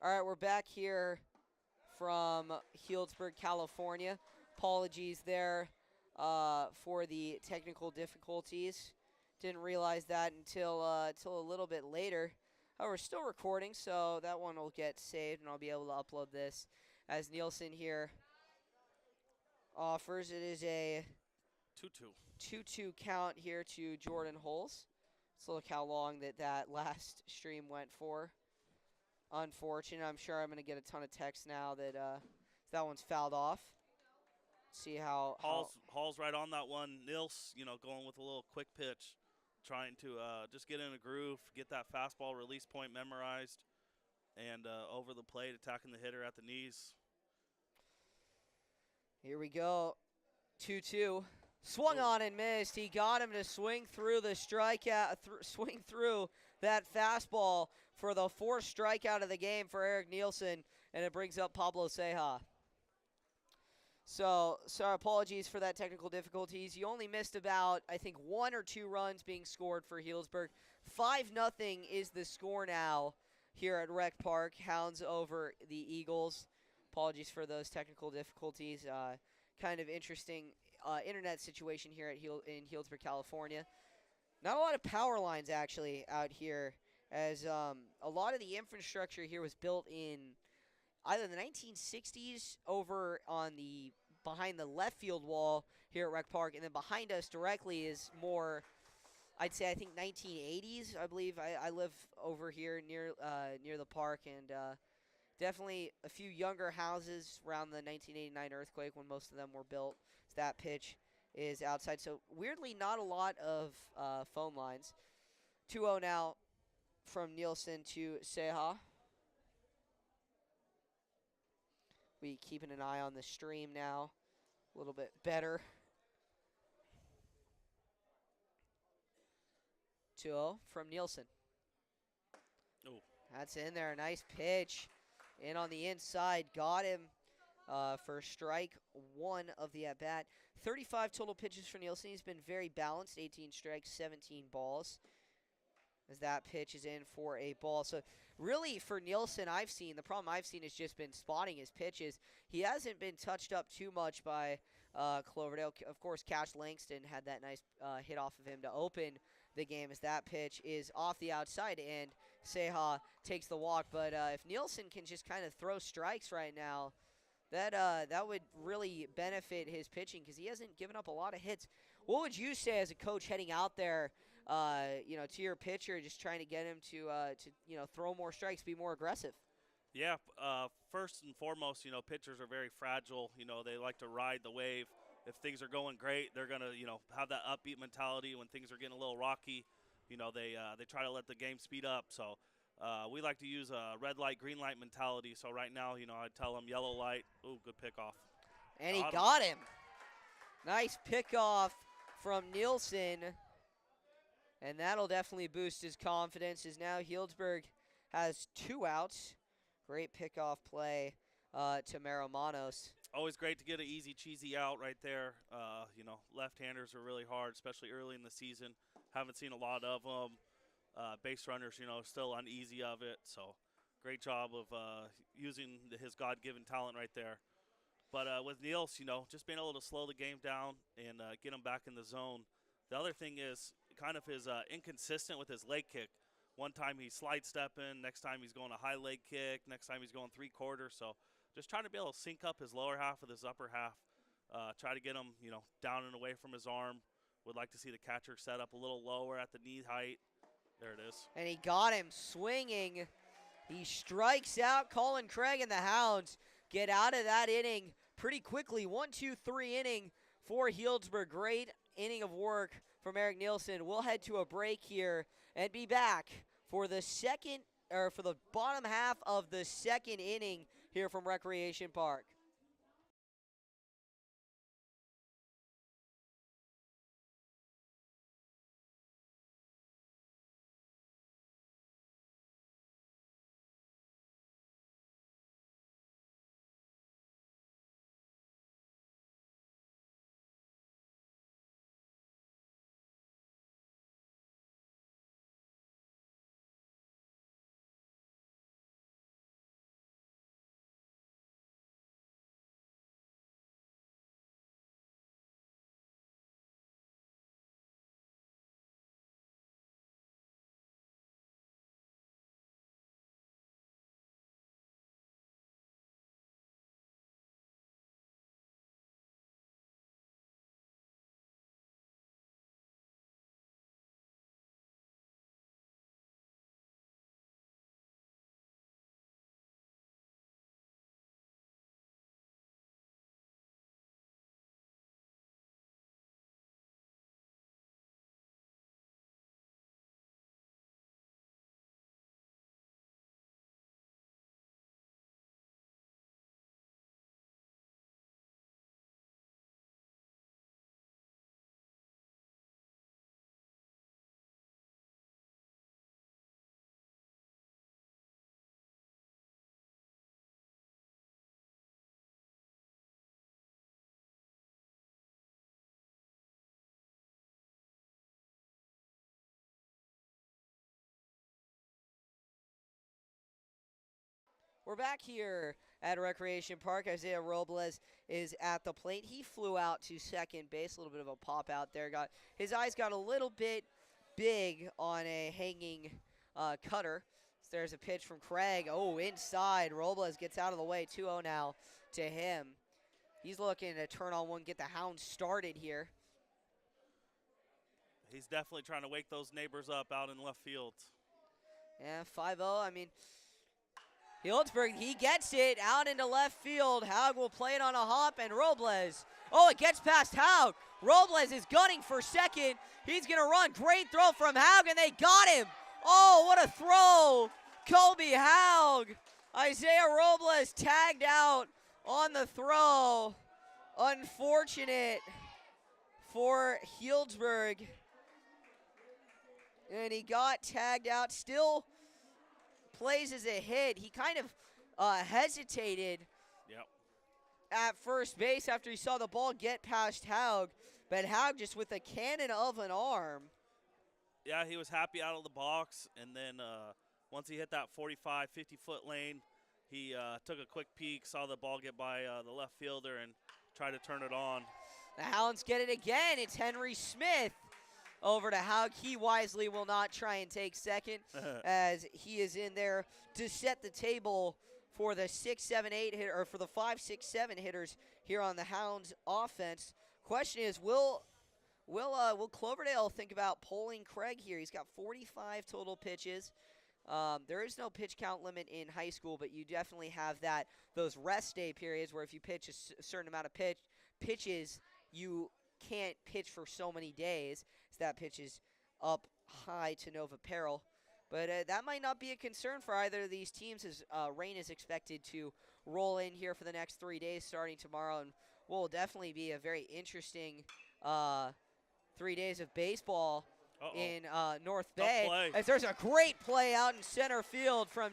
All right, we're back here from Healdsburg, California. Apologies there for the technical difficulties. Didn't realize that until a little bit later. However, still recording, so that one will get saved, and I'll be able to upload this as Nielsen here offers. It is a 2-2. 2-2 count here to Jordan Holes. Let's look how long that last stream went for. Unfortunate. I'm sure I'm going to get a ton of texts now that that one's fouled off. See how Hall's right on that one. Nils, going with a little quick pitch, trying to just get in a groove, get that fastball release point memorized, and over the plate, attacking the hitter at the knees. Here we go. 2-2. Swung on and missed. He got him to swing through the strikeout, swing through that fastball for the fourth strikeout of the game for Eric Nielsen, and it brings up Pablo Ceja. So, sorry, apologies for that technical difficulties. You only missed about, I think, 1 or 2 runs being scored for Healdsburg. 5-0 is the score now here at Rec Park. Hounds over the Eagles. Apologies for those technical difficulties. Kind of interesting internet situation here in Healdsburg, California. Not a lot of power lines, actually, out here, as a lot of the infrastructure here was built in either the 1960s over on the behind the left field wall here at Rec Park, and then behind us directly is more, I'd say, I think 1980s. I believe I live over here near the park, and definitely a few younger houses around the 1989 earthquake when most of them were built. So that pitch is outside. So weirdly, not a lot of phone lines. 2-0 now from Nielsen to Ceja. We keeping an eye on the stream now a little bit better. 2-0 from Nielsen. Oh, that's in there. Nice pitch. In on the inside. Got him for strike 1 of the at-bat. 35 total pitches for Nielsen. He's been very balanced. 18 strikes, 17 balls. As that pitch is in for a ball. So really for Nielsen, the problem I've seen has just been spotting his pitches. He hasn't been touched up too much by Cloverdale. Of course, Cash Langston had that nice hit off of him to open the game, as that pitch is off the outside and Ceja takes the walk. But if Nielsen can just kind of throw strikes right now, that would really benefit his pitching, because he hasn't given up a lot of hits. What would you say as a coach heading out there, to your pitcher, just trying to get him to throw more strikes, be more aggressive? Yeah, first and foremost, pitchers are very fragile. They like to ride the wave. If things are going great, they're going to, have that upbeat mentality. When things are getting a little rocky, they try to let the game speed up. So we like to use a red light, green light mentality. So right now, I tell them yellow light. Ooh, good pickoff. And he got him. Nice pickoff from Nielsen. And that'll definitely boost his confidence, as now Healdsburg has 2 outs. Great pickoff play to Maromanos. Always great to get an easy, cheesy out right there. Left-handers are really hard, especially early in the season. Haven't seen a lot of them. Base runners, still uneasy of it. So great job of using his God-given talent right there. But with Niels, just being able to slow the game down and get him back in the zone. The other thing is kind of his inconsistent with his leg kick. One time he's slide stepping, next time he's going a high leg kick, next time he's going 3/4. So just trying to be able to sync up his lower half with his upper half. Try to get him, down and away from his arm. Would like to see the catcher set up a little lower at the knee height. There it is. And he got him swinging. He strikes out. Colin Craig and the Hounds get out of that inning pretty quickly. 1-2-3 inning for Healdsburg. Great inning of work from Eric Nielsen. We'll head to a break here and be back for the bottom half of the second inning here from Recreation Park. We're back here at Recreation Park. Isaiah Robles is at the plate. He flew out to second base. A little bit of a pop out there. His eyes got a little bit big on a hanging cutter. So there's a pitch from Craig. Oh, inside. Robles gets out of the way. 2-0 now to him. He's looking to turn on one, get the Hounds started here. He's definitely trying to wake those neighbors up out in left field. Yeah, 5-0. I mean, Healdsburg, he gets it out into left field. Haug will play it on a hop, and Robles. Oh, it gets past Haug. Robles is gunning for second. He's going to run. Great throw from Haug, and they got him. Oh, what a throw. Kobe Haug. Isaiah Robles tagged out on the throw. Unfortunate for Healdsburg. And he got tagged out. Still plays as a hit. He kind of hesitated at first base after he saw the ball get past Haug. But Haug just with a cannon of an arm. Yeah, he was happy out of the box. And then once he hit that 45, 50-foot lane, he took a quick peek, saw the ball get by the left fielder, and tried to turn it on. The Hounds get it again. It's Henry Smith over to Haug. He wisely will not try and take second as he is in there to set the table for the 6, 7, 8 hitter, or for the 5, 6, 7 hitters here on the Hounds offense. Question is, will Cloverdale think about pulling Craig here? He's got 45 total pitches. There is no pitch count limit in high school, but you definitely have those rest day periods where if you pitch a certain amount of pitches, you can't pitch for so many days. So that pitch is up high to Nova Peril. But that might not be a concern for either of these teams, as rain is expected to roll in here for the next 3 days starting tomorrow, and will definitely be a very interesting 3 days of baseball in North Bay. As there's a great play out in center field from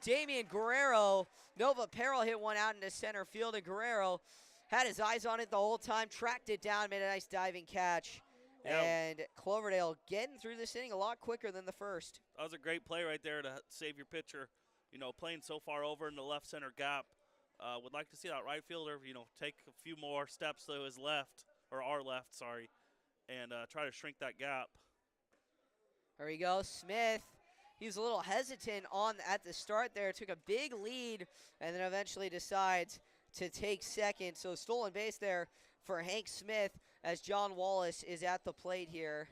Damian Guerrero. Nova Peril hit one out into center field, and Guerrero had his eyes on it the whole time, tracked it down, made a nice diving catch. Yep. And Cloverdale getting through this inning a lot quicker than the first. That was a great play right there to save your pitcher. You know, playing so far over in the left center gap. Would like to see that right fielder, take a few more steps to his left, or our left, sorry, and try to shrink that gap. There we go. Smith, he was a little hesitant at the start there, took a big lead, and then eventually decides to take second. So stolen base there for Hank Smith as John Wallace is at the plate here.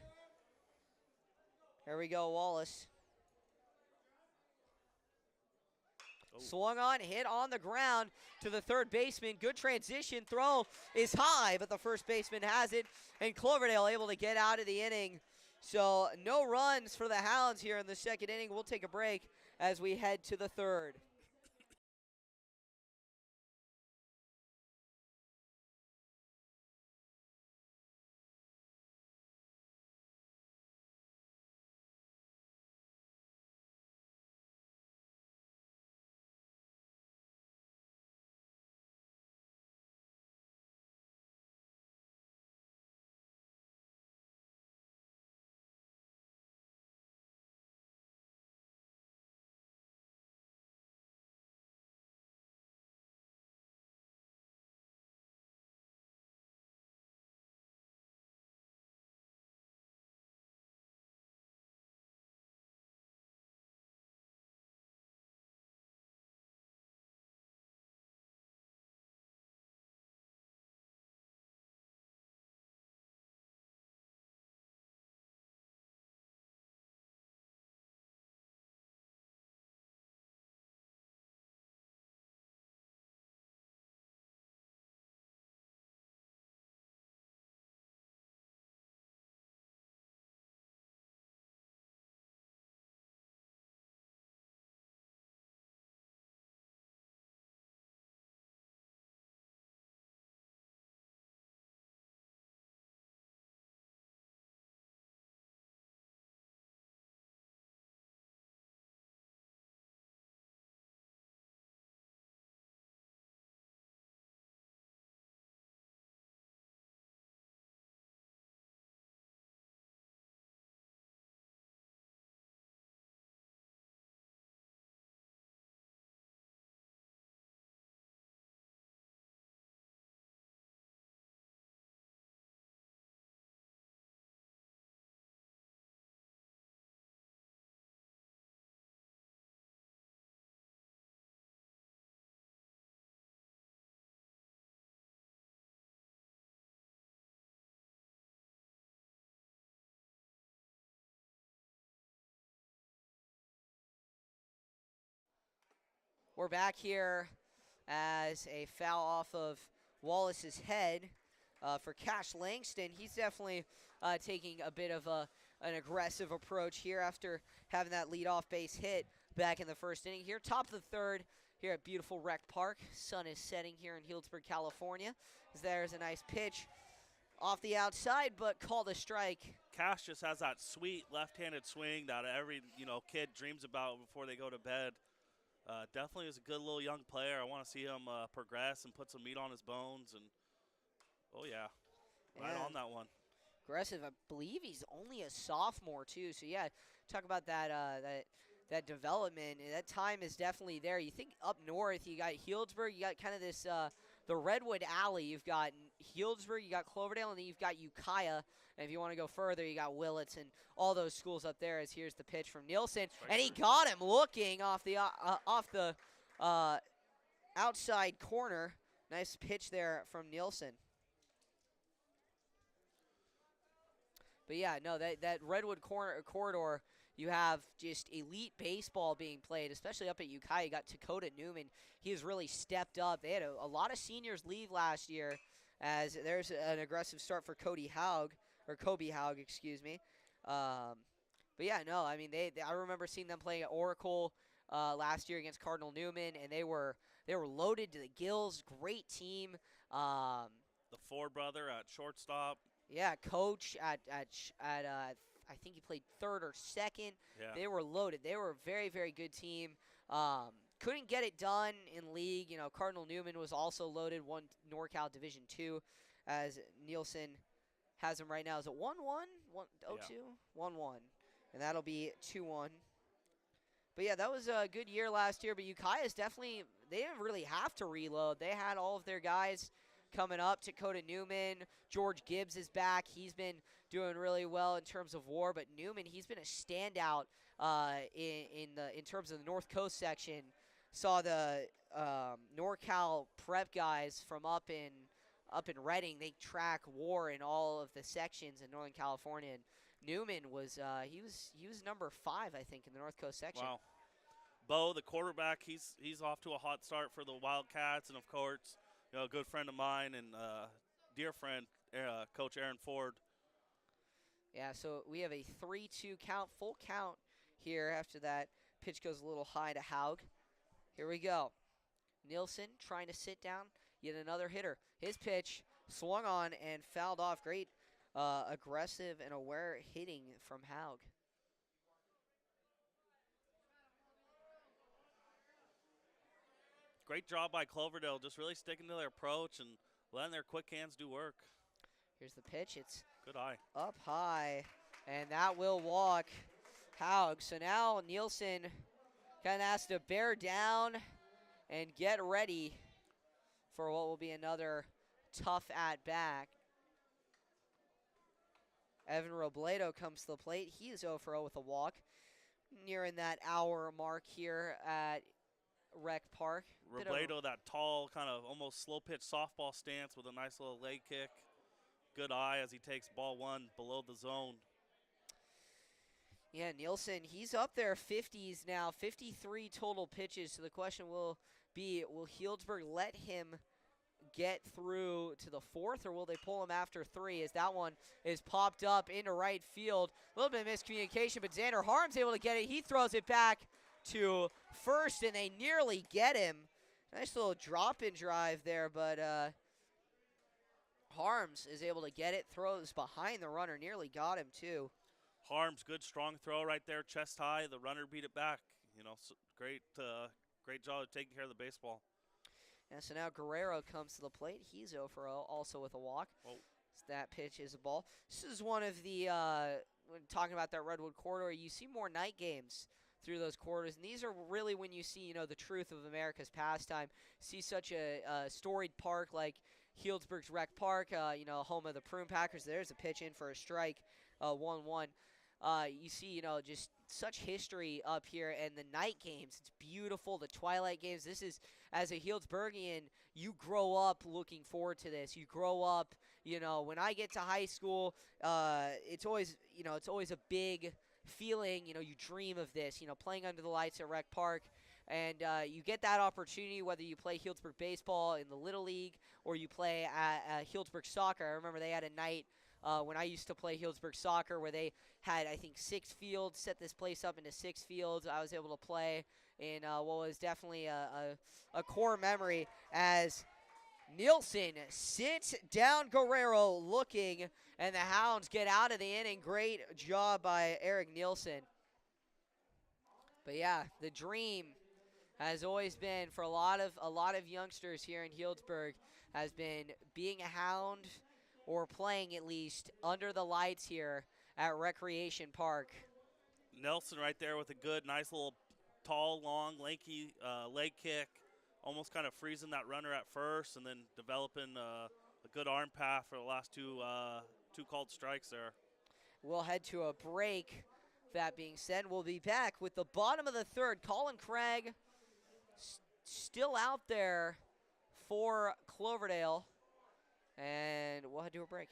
Here we go, Wallace. Swung on, hit on the ground to the third baseman. Good transition. Throw is high, but the first baseman has it. And Cloverdale able to get out of the inning. So no runs for the Hounds here in the second inning. We'll take a break as we head to the third. we're back here as a foul off of Wallace's head for Cash Langston. He's definitely taking a bit of an aggressive approach here after having that leadoff base hit back in the first inning here. Top of the third here at beautiful Rec Park. Sun is setting here in Healdsburg, California. There's a nice pitch off the outside, but called a strike. Cash just has that sweet left-handed swing that every kid dreams about before they go to bed. Definitely is a good little young player. I want to see him progress and put some meat on his bones. And oh yeah, right on that one. Aggressive. I believe he's only a sophomore too. So yeah, talk about that that development. That time is definitely there. You think up north, you got Healdsburg, you got kind of this the Redwood Alley. You've got Healdsburg, you got Cloverdale, and then you've got Ukiah. And if you want to go further, you got Willits and all those schools up there. As here's the pitch from Nielsen, and he got him looking off the outside corner. Nice pitch there from Nielsen. But yeah, no, that Redwood corridor, you have just elite baseball being played, especially up at Ukiah. You got Dakota Newman. He has really stepped up. They had a lot of seniors leave last year, as there's an aggressive start for Kobe Haug, excuse me. But yeah, no, I mean I remember seeing them playing at Oracle last year against Cardinal Newman, and they were loaded to the gills. Great team. The Ford brother at shortstop. Yeah, coach at I think he played third or second. Yeah. They were loaded. They were a very, very good team. Couldn't get it done in league. Cardinal Newman was also loaded, won Norcal Division II, as Nielsen has him right now. Is it 1-1? 0-2? 1-1. And that'll be 2-1. But yeah, that was a good year last year. But Ukiah's definitely, they didn't really have to reload. They had all of their guys coming up. Dakota Newman, George Gibbs is back. He's been doing really well in terms of WAR, but Newman, he's been a standout in terms of the North Coast section. Saw the NorCal prep guys from up in Reading. They track WAR in all of the sections in Northern California. And Newman was he was number 5, I think, in the North Coast section. Wow. Bo, the quarterback, he's off to a hot start for the Wildcats, and of course, a good friend of mine and dear friend, Coach Aaron Ford. Yeah, so we have a 3-2 count, full count here after that. Pitch goes a little high to Haug. Here we go. Nielsen trying to sit down, yet another hitter. His pitch swung on and fouled off. Great aggressive and aware hitting from Haug. Great job by Cloverdale, just really sticking to their approach and letting their quick hands do work. Here's the pitch. It's good eye. Up high, and that will walk Haug. So now Nielsen kind of has to bear down and get ready for what will be another tough at-bat. Evan Robledo comes to the plate. He is 0 for 0 with a walk. Nearing that hour mark here at Rec Park. Robledo, that tall, kind of almost slow-pitch softball stance with a nice little leg kick. Good eye as he takes ball 1 below the zone. Yeah, Nielsen, he's up there 50s now, 53 total pitches. So the question will be, will Healdsburg let him get through to the 4th, or will they pull him after 3, as that one is popped up into right field. A little bit of miscommunication, but Xander Harm's able to get it. He throws it back to first, and they nearly get him. Nice little drop-in drive there, but Harms is able to get it, throws behind the runner, nearly got him too. Harms, good strong throw right there, chest high. The runner beat it back. So great job of taking care of the baseball. And so now Guerrero comes to the plate. He's 0 for 0, also with a walk. Oh. So that pitch is a ball. This is one of the, when talking about that Redwood corridor, you see more night games through those corridors. And these are really when you see, the truth of America's pastime. See such a storied park like Healdsburg's Rec Park, home of the Prune Packers. There's a pitch in for a strike, 1-1. You see, just such history up here, and the night games, it's beautiful, the twilight games. This is, as a Healdsburgian, you grow up looking forward to this. You grow up, when I get to high school, it's always a big feeling. You dream of this, playing under the lights at Rec Park. And you get that opportunity whether you play Healdsburg baseball in the Little League or you play at Healdsburg soccer. I remember they had a night when I used to play Healdsburg soccer where they had, I think, 6 fields, set this place up into 6 fields. I was able to play in what was definitely a core memory as Nielsen sits down Guerrero looking, and the Hounds get out of the inning. Great job by Eric Nielsen. But yeah, the dream has always been for a lot of youngsters here in Healdsburg has been being a Hound or playing at least under the lights here at Recreation Park. Nelson right there with a good, nice little tall, long, lanky leg kick, almost kind of freezing that runner at first and then developing a good arm path for the last two called strikes there. We'll head to a break. That being said, we'll be back with the bottom of the third. Colin Craig still out there for Cloverdale, and we'll head to a break.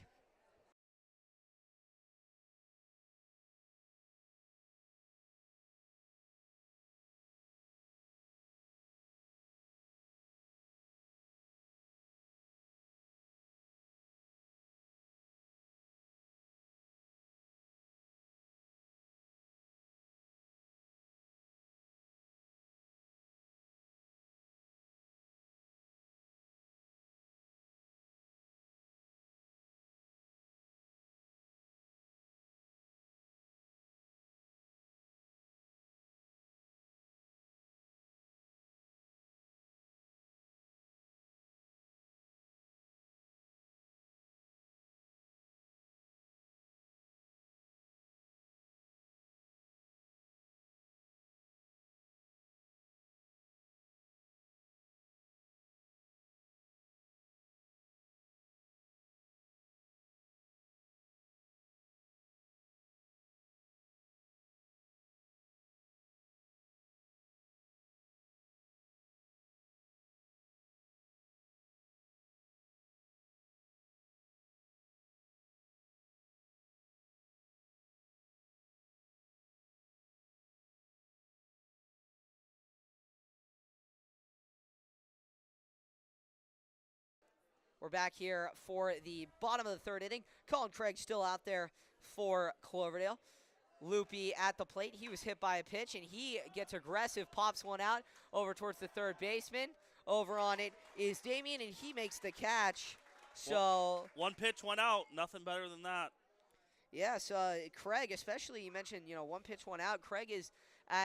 We're back here for the bottom of the third inning. Colin Craig still out there for Cloverdale. Loopy at the plate. He was hit by a pitch, and he gets aggressive, pops one out over towards the third baseman. Over on it is Damien, and he makes the catch. So one pitch, one out. Nothing better than that. Yes, Craig, especially you mentioned, one pitch, one out. Craig is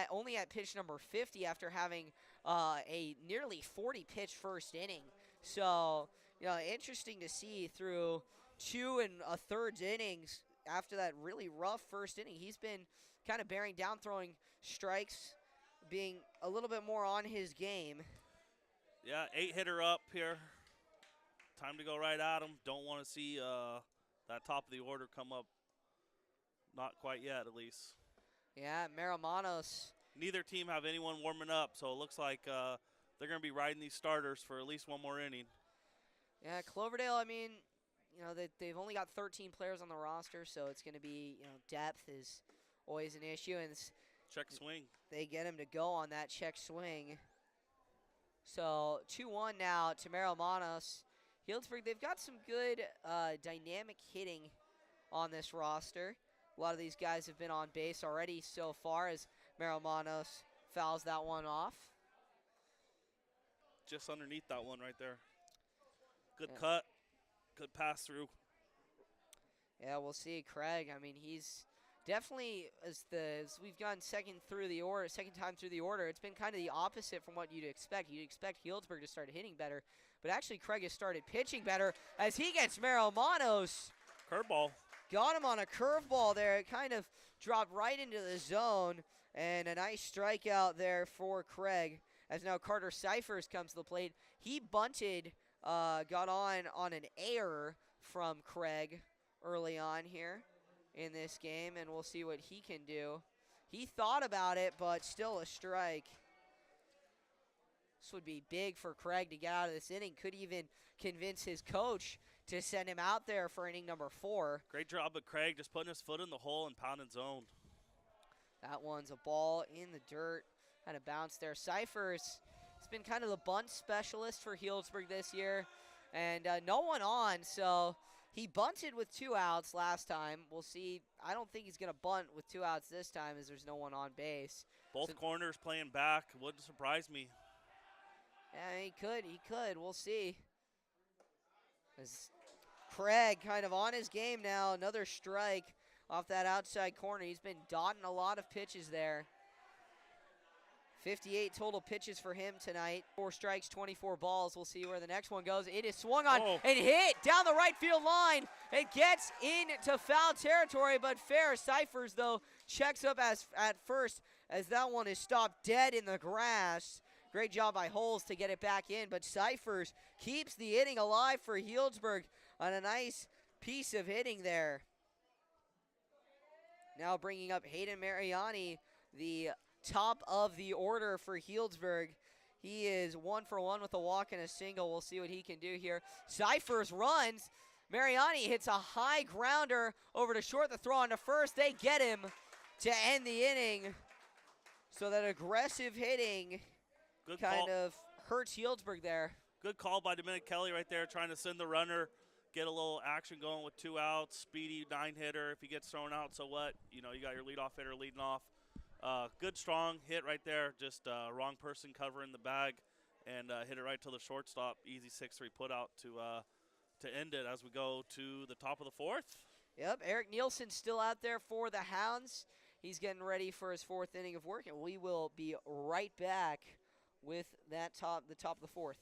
only at pitch number 50 after having a nearly 40-pitch first inning. So, interesting to see through 2 1/3 innings after that really rough first inning. He's been kind of bearing down, throwing strikes, being a little bit more on his game. Yeah, 8-hitter up here. Time to go right at him. Don't want to see that top of the order come up. Not quite yet, at least. Yeah, Maramanos. Neither team have anyone warming up, so it looks like they're going to be riding these starters for at least one more inning. Yeah, Cloverdale, I mean, they've only got 13 players on the roster, so it's going to be, depth is always an issue. And check swing. They get him to go on that check swing. So 2-1 now to Maramanos. Healdsburg, they've got some good dynamic hitting on this roster. A lot of these guys have been on base already so far as Maramanos fouls that one off. Just underneath that one right there. Good cut. Good pass through. Yeah, we'll see. Craig, I mean, he's definitely, as we've gone second time through the order, it's been kind of the opposite from what you'd expect. You'd expect Healdsburg to start hitting better, but actually Craig has started pitching better as he gets Maramanos. Curveball. Got him on a curveball there. It kind of dropped right into the zone, and a nice strikeout there for Craig. As now Carter Cyphers comes to the plate. He bunted, got on an error from Craig early on here in this game, and we'll see what he can do. He thought about it, but still a strike. This would be big for Craig to get out of this inning. Could even convince his coach to send him out there for inning number 4. Great job of Craig just putting his foot in the hole and pounding zone. That one's a ball in the dirt kind of bounced there. Cyphers has been kind of the bunt specialist for Healdsburg this year, and no one on, so he bunted with 2 outs last time. We'll see. I don't think he's going to bunt with 2 outs this time as there's no one on base. Both corners playing back. Wouldn't surprise me. Yeah, he could. We'll see. As Craig kind of on his game now. Another strike off that outside corner. He's been dotting a lot of pitches there. 58 total pitches for him tonight. 4 strikes, 24 balls. We'll see where the next one goes. It is swung on and hit down the right field line. It gets into foul territory, but fair. Cyphers, though, checks up at first as that one is stopped dead in the grass. Great job by Holes to get it back in, but Cyphers keeps the inning alive for Healdsburg on a nice piece of hitting there. Now bringing up Hayden Mariani, the top of the order for Healdsburg. He is 1 for 1 with a walk and a single. We'll see what he can do here. Cyphers runs. Mariani hits a high grounder over to short. The throw on to first. They get him to end the inning. So that aggressive hitting kind of hurts Healdsburg there. Good call by Dominic Kelly right there, trying to send the runner, get a little action going with 2 outs. Speedy 9-hitter. If he gets thrown out, so what? You know, you got your leadoff hitter leading off. Good, strong hit right there. Just wrong person covering the bag and hit it right to the shortstop. Easy 6-3 put out to end it as we go to the top of the 4th. Yep, Eric Nielsen still out there for the Hounds. He's getting ready for his 4th inning of work, and we will be right back with the top of the 4th.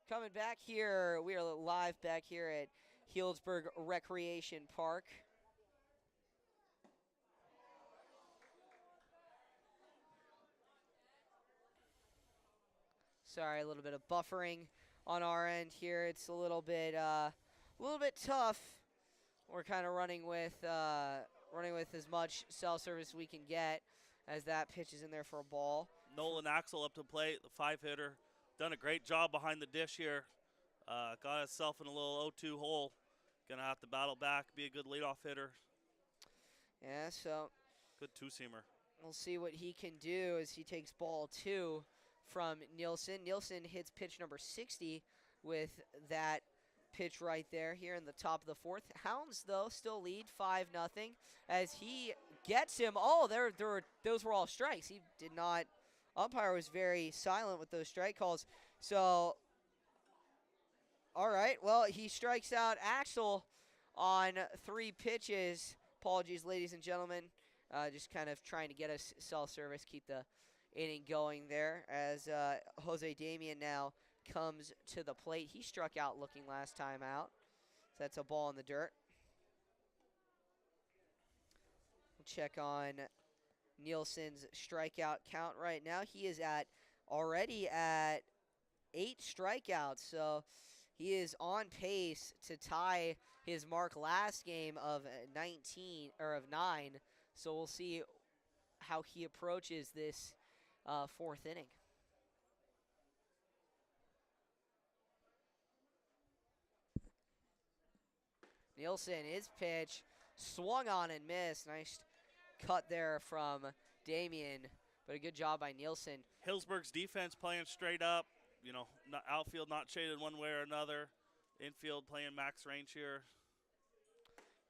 Coming back here, we are live back here at Healdsburg Recreation Park. Sorry, a little bit of buffering on our end here. It's a little bit tough. We're kind of running with as much cell service we can get as that pitch is in there for a ball. Nolan Axel up to plate, the 5-hitter. Done a great job behind the dish here. Got himself in a little 0-2 hole. Gonna have to battle back, be a good leadoff hitter. Yeah, so good 2-seamer. We'll see what he can do as he takes ball 2 from Nielsen. Nielsen hits pitch number 60 with that pitch right there here in the top of the 4th. Hounds, though, still lead 5-0 as he gets him. Oh, those were all strikes. He did not. Umpire was very silent with those strike calls. So, all right. Well, he strikes out Axel on 3 pitches. Apologies, ladies and gentlemen. Just kind of trying to get us cell service, keep the inning going there as Jose Damian now comes to the plate. He struck out looking last time out. So that's a ball in the dirt. We'll check on Nielsen's strikeout count right now. He is already at 8 strikeouts, so he is on pace to tie his mark last game of 9. So we'll see how he approaches this 4th inning. Nielsen, his pitch, swung on and missed. Nice cut there from Damian, but a good job by Nielsen. Healdsburg's defense playing straight up. You know, outfield not shaded one way or another. Infield playing max range here.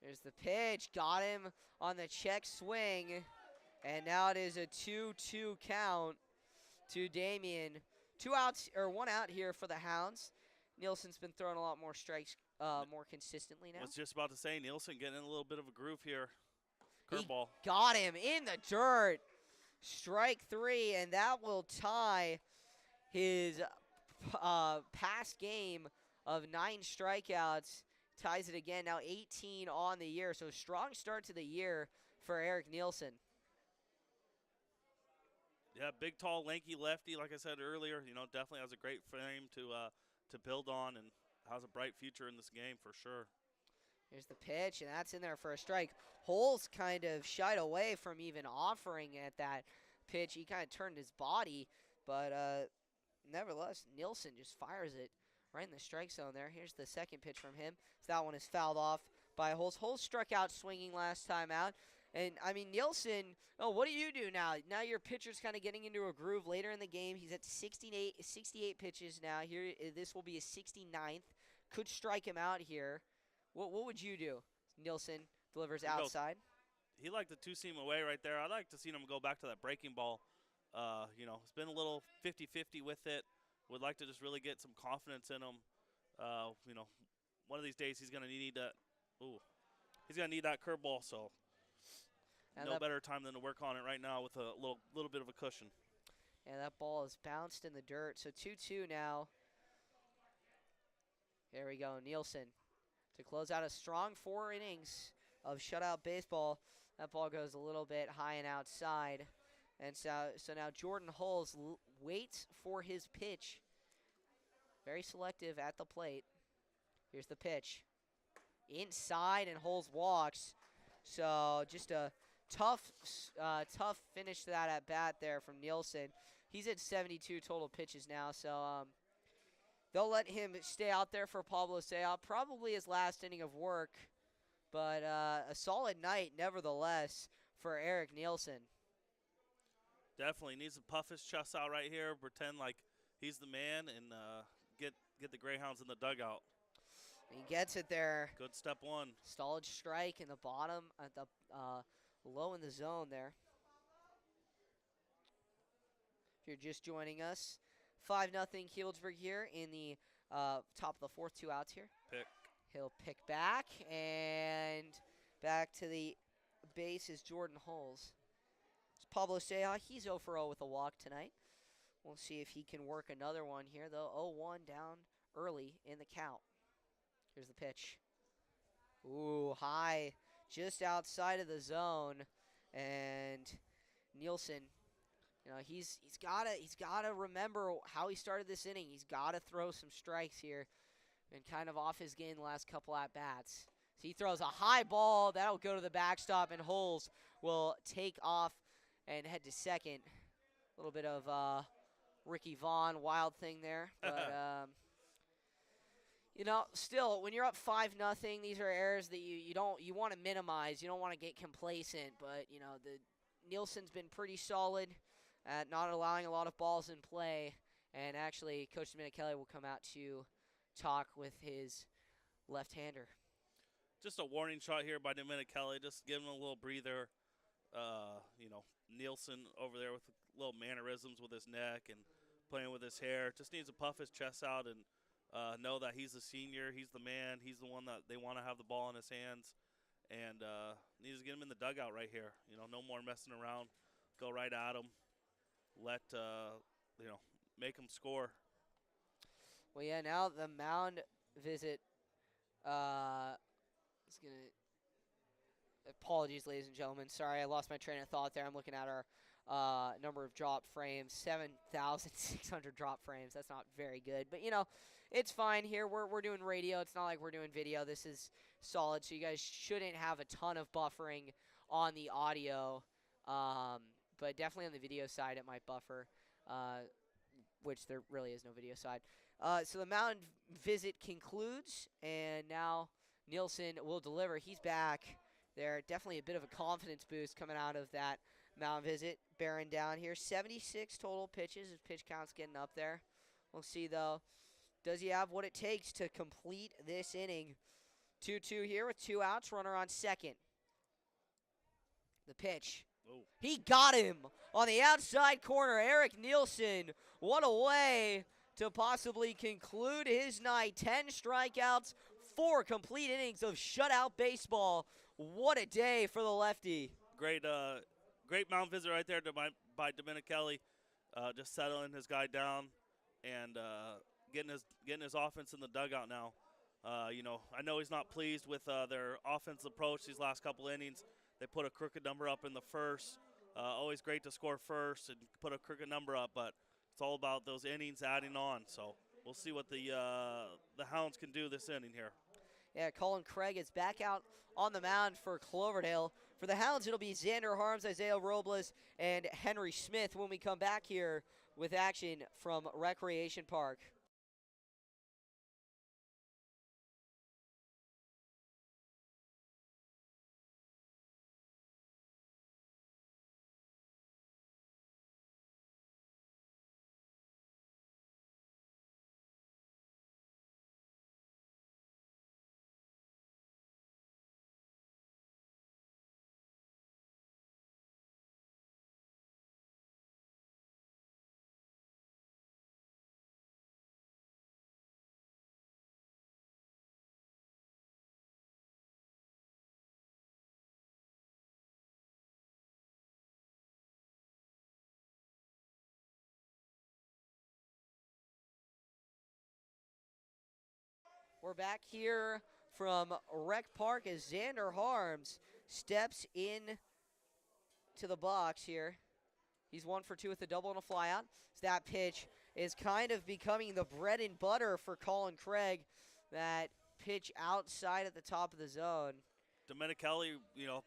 There's the pitch. Got him on the check swing. And now it is a 2-2 count to Damien. 2 outs, or 1 out here for the Hounds. Nielsen's been throwing a lot more strikes more consistently now. I was just about to say, Nielsen getting in a little bit of a groove here. Curveball. He got him in the dirt. Strike 3, and that will tie his past game of 9 strikeouts. Ties it again, now 18 on the year. So strong start to the year for Eric Nielsen. Yeah, big, tall, lanky lefty, like I said earlier. Definitely has a great frame to build on and has a bright future in this game for sure. Here's the pitch, and that's in there for a strike. Holes kind of shied away from even offering at that pitch. He kind of turned his body, but nevertheless, Nielsen just fires it right in the strike zone there. Here's the second pitch from him. So that one is fouled off by Holes. Holes struck out swinging last time out. And, I mean, Nielsen, what do you do now? Now your pitcher's kind of getting into a groove later in the game. He's at 68 pitches now. Here, this will be his 69th. Could strike him out here. What would you do? Nielsen delivers outside. He liked the two-seam away right there. I'd like to see him go back to that breaking ball. It's been a little 50-50 with it. Would like to just really get some confidence in him. One of these days he's going to need that. He's going to need that curveball. So and no better time than to work on it right now with a little bit of a cushion. Yeah, that ball is bounced in the dirt. So 2-2 now. Here we go, Nielsen. To close out a strong 4 innings of shutout baseball. That ball goes a little bit high and outside. And so now Jordan Hulls waits for his pitch. Very selective at the plate. Here's the pitch. Inside, and Hulls walks. So just a tough finish to that at bat there from Nielsen. He's at 72 total pitches now, so they'll let him stay out there for Pablo Seau. Probably his last inning of work, but a solid night nevertheless for Eric Nielsen. Definitely needs to puff his chest out right here, pretend like he's the man, and get the Greyhounds in the dugout. He gets it there. Good step 1. Stalled strike in the bottom at the low in the zone there. If you're just joining us, 5-0 Healdsburg here in the top of the 4th, 2 outs here. Pick. He'll pick back, and back to the base is Jordan Hulls. It's Pablo Seau. He's 0 for 0 with a walk tonight. We'll see if he can work another one here, though. 0-1 down early in the count. Here's the pitch. Ooh, high, just outside of the zone, and Nielsen, he's gotta remember how he started this inning. He's gotta throw some strikes here, and kind of off his game the last couple at bats. So he throws a high ball that'll go to the backstop, and Hulls will take off and head to second. A little bit of Ricky Vaughn wild thing there, but. Still, when you're up 5-0, these are errors that you want to minimize. You don't want to get complacent, but the Nielsen's been pretty solid at not allowing a lot of balls in play. And actually, Coach Domenicelli will come out to talk with his left-hander. Just a warning shot here by Domenicelli, just giving him a little breather. Nielsen over there with little mannerisms with his neck and playing with his hair. Just needs to puff his chest out and know that he's the senior, he's the man, he's the one that they want to have the ball in his hands, and needs to get him in the dugout right here. No more messing around. Go right at him. Make him score. Well, yeah, now the mound visit is going to – apologies, ladies and gentlemen. Sorry, I lost my train of thought there. I'm looking at our number of drop frames, 7,600 drop frames. That's not very good. But, it's fine here. We're doing radio. It's not like we're doing video. This is solid, so you guys shouldn't have a ton of buffering on the audio. But definitely on the video side, it might buffer, which there really is no video side. So the mound visit concludes, and now Nielsen will deliver. He's back there. Definitely a bit of a confidence boost coming out of that mound visit. Bearing down here. 76 total pitches. His pitch count's getting up there. We'll see, though. Does he have what it takes to complete this inning? 2-2 here with 2 outs, runner on second. The pitch. Whoa. He got him on the outside corner. Eric Nielsen, what a way to possibly conclude his night. 10 strikeouts, 4 complete innings of shutout baseball. What a day for the lefty. Great mound visit right there by Domenicali, just settling his guy down and getting his offense in the dugout now. I know he's not pleased with their offensive approach these last couple innings. They put a crooked number up in the first. Always great to score first and put a crooked number up, but it's all about those innings adding on. So we'll see what the Hounds can do this inning here. Yeah, Colin Craig is back out on the mound for Cloverdale. For the Hounds, it'll be Xander Harms, Isaiah Robles, and Henry Smith when we come back here with action from Recreation Park. We're back here from Rec Park as Xander Harms steps in to the box here. He's 1 for 2 with a double and a flyout. So that pitch is kind of becoming the bread and butter for Colin Craig. That pitch outside at the top of the zone. Domenicali,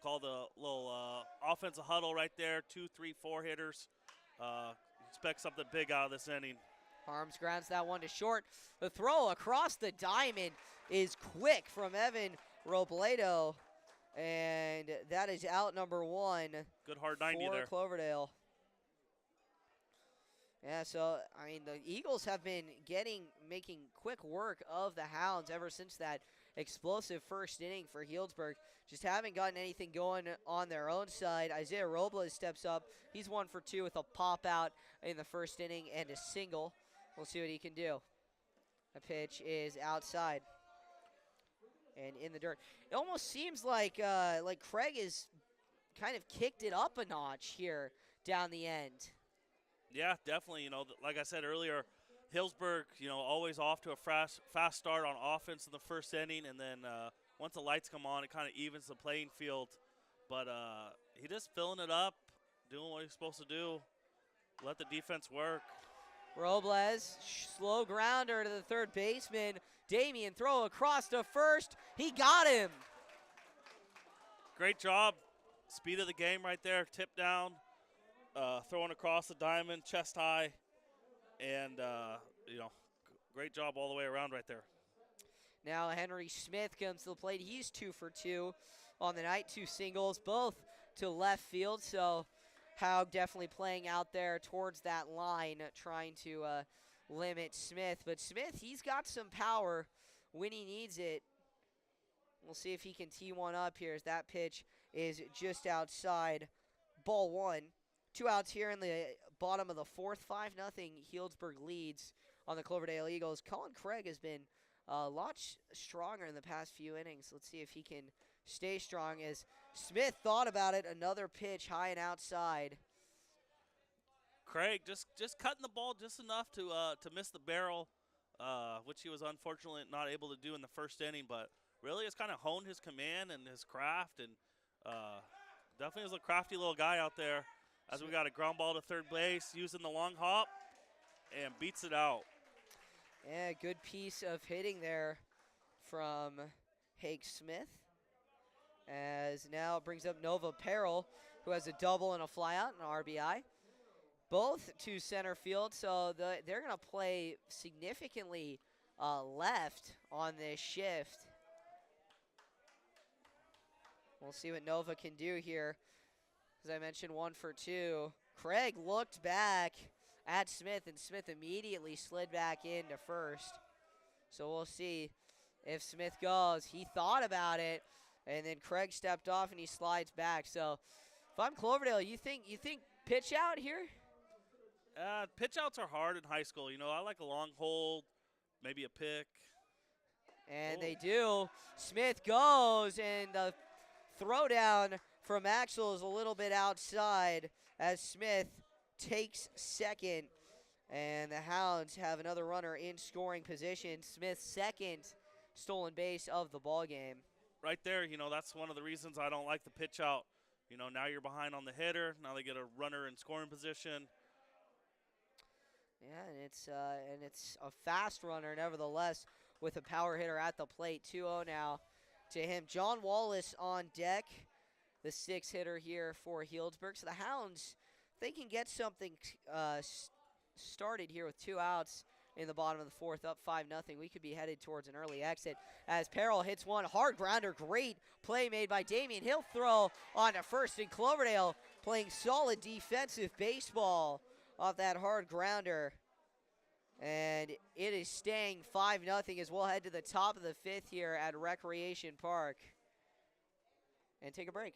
called a little offensive huddle right there. 2, 3, 4 hitters. Expect something big out of this inning. Harms grounds that one to short. The throw across the diamond is quick from Evan Robledo. And that is out number 1. Good hard 90 for there. Cloverdale. Yeah, so, the Eagles have been making quick work of the Hounds ever since that explosive first inning for Healdsburg. Just haven't gotten anything going on their own side. Isaiah Robles steps up. He's 1 for 2 with a pop out in the first inning and a single. We'll see what he can do. The pitch is outside and in the dirt. It almost seems like Craig is kind of kicked it up a notch here down the end. Yeah, definitely. Like I said earlier, Healdsburg, always off to a fast start on offense in the first inning, and then once the lights come on, it kind of evens the playing field. But he just filling it up, doing what he's supposed to do, let the defense work. Robles, slow grounder to the third baseman. Damian throw across to first. He got him. Great job. Speed of the game right there. Tip down, throwing across the diamond, chest high. And, great job all the way around right there. Now Henry Smith comes to the plate. He's 2 for 2 on the night. 2 singles, both to left field. So Haug definitely playing out there towards that line, trying to limit Smith. But Smith, he's got some power when he needs it. We'll see if he can tee one up here as that pitch is just outside. Ball 1. 2 outs here in the bottom of the 4th. 5-0 Healdsburg leads on the Cloverdale Eagles. Colin Craig has been a lot stronger in the past few innings. Let's see if he can stay strong as Smith thought about it. Another pitch high and outside. Craig just cutting the ball just enough to miss the barrel, which he was unfortunately not able to do in the first inning. But really has kind of honed his command and his craft, and definitely is a crafty little guy out there. As we got a ground ball to third base, using the long hop, and beats it out. Yeah, good piece of hitting there from Hake Smith. As now it brings up Nova Peril, who has a double and a flyout, an RBI. Both to center field, so they're going to play significantly left on this shift. We'll see what Nova can do here. As I mentioned, 1 for 2. Craig looked back at Smith, and Smith immediately slid back into first. So we'll see if Smith goes. He thought about it, and then Craig stepped off and he slides back. So if I'm Cloverdale, you think pitch out here? Pitch outs are hard in high school. You know, I like a long hold, maybe a pick. And they do. Smith goes, and the throwdown from Axel is a little bit outside as Smith takes second. And the Hounds have another runner in scoring position. Smith's second stolen base of the ball game. Right there, you know, that's one of the reasons I don't like the pitch out. You know, now you're behind on the hitter. Now they get a runner in scoring position. Yeah, and it's a fast runner nevertheless with a power hitter at the plate. 2-0 now to him. John Wallace on deck, the 6 hitter here for Healdsburg. So the Hounds, they can get something started here with 2 outs in the bottom of the 4th, up 5-0. We could be headed towards an early exit as Peril hits one hard grounder. Great play made by Damien. He'll throw on to first, and Cloverdale playing solid defensive baseball off that hard grounder. And it is staying 5-0 as we'll head to the top of the 5th here at Recreation Park and take a break.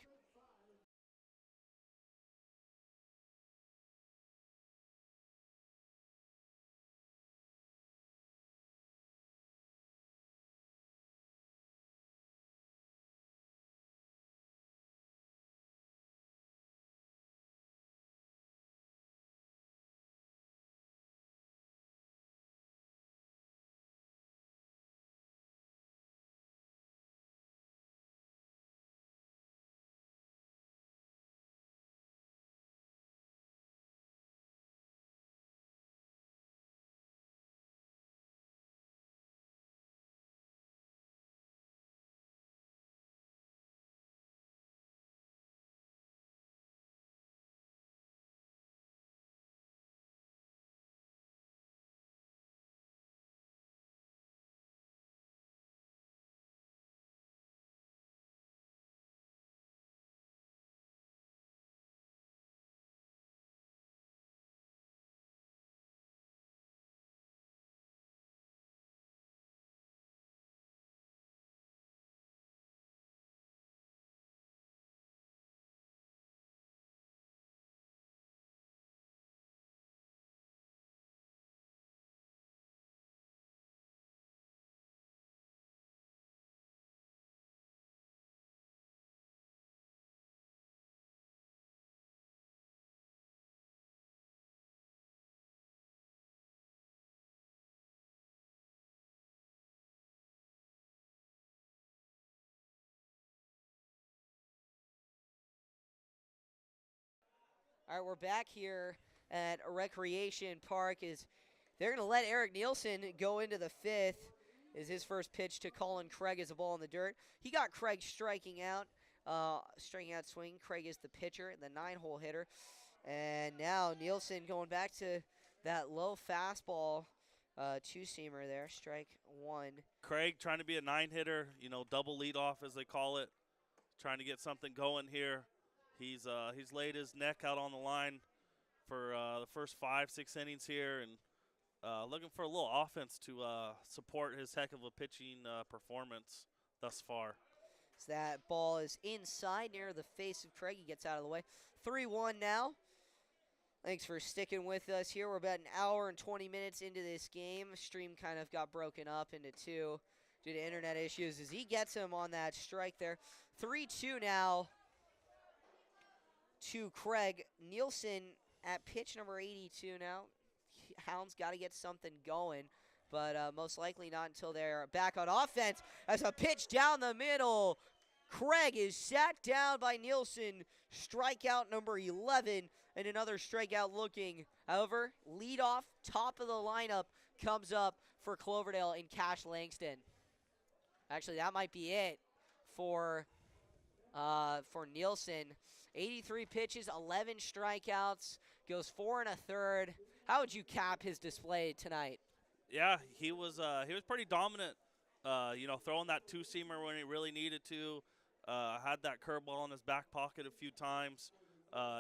All right, we're back here at Recreation Park. They're going to let Eric Nielsen go into the 5th. Is his first pitch to Colin Craig as a ball in the dirt. He got Craig striking out swing. Craig is the pitcher, the 9-hole hitter. And now Nielsen going back to that low fastball, 2-seamer there, strike 1. Craig trying to be a 9-hitter, you know, double leadoff as they call it, trying to get something going here. He's laid his neck out on the line for the first 5-6 innings here, and looking for a little offense to support his heck of a pitching performance thus far. So that ball is inside near the face of Craig. He gets out of the way. 3-1 now. Thanks for sticking with us here. We're about an hour and 20 minutes into this game. Stream kind of got broken up into 2 due to internet issues as he gets him on that strike there. 3-2 now to Craig. Nielsen at pitch number 82 now. Hounds got to get something going, but most likely not until they're back on offense. As a pitch down the middle, Craig is sat down by Nielsen. Strikeout number 11, and another strikeout looking. However, leadoff, top of the lineup, comes up for Cloverdale in Cash Langston. Actually, that might be it for Nielsen. 83 pitches, 11 strikeouts, goes 4 1/3. How would you cap his display tonight? Yeah, he was pretty dominant. You know, throwing that 2-seamer when he really needed to. Had that curveball in his back pocket a few times,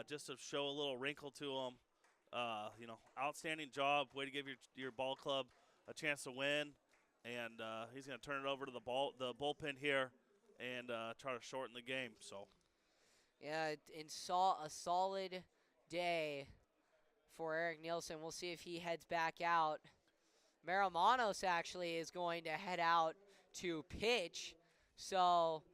just to show a little wrinkle to him. You know, outstanding job. Way to give your ball club a chance to win. and he's going to turn it over to the bullpen here, and try to shorten the game. So. Yeah, and saw a solid day for Eric Nielsen. We'll see if he heads back out. Maromanos actually is going to head out to pitch. So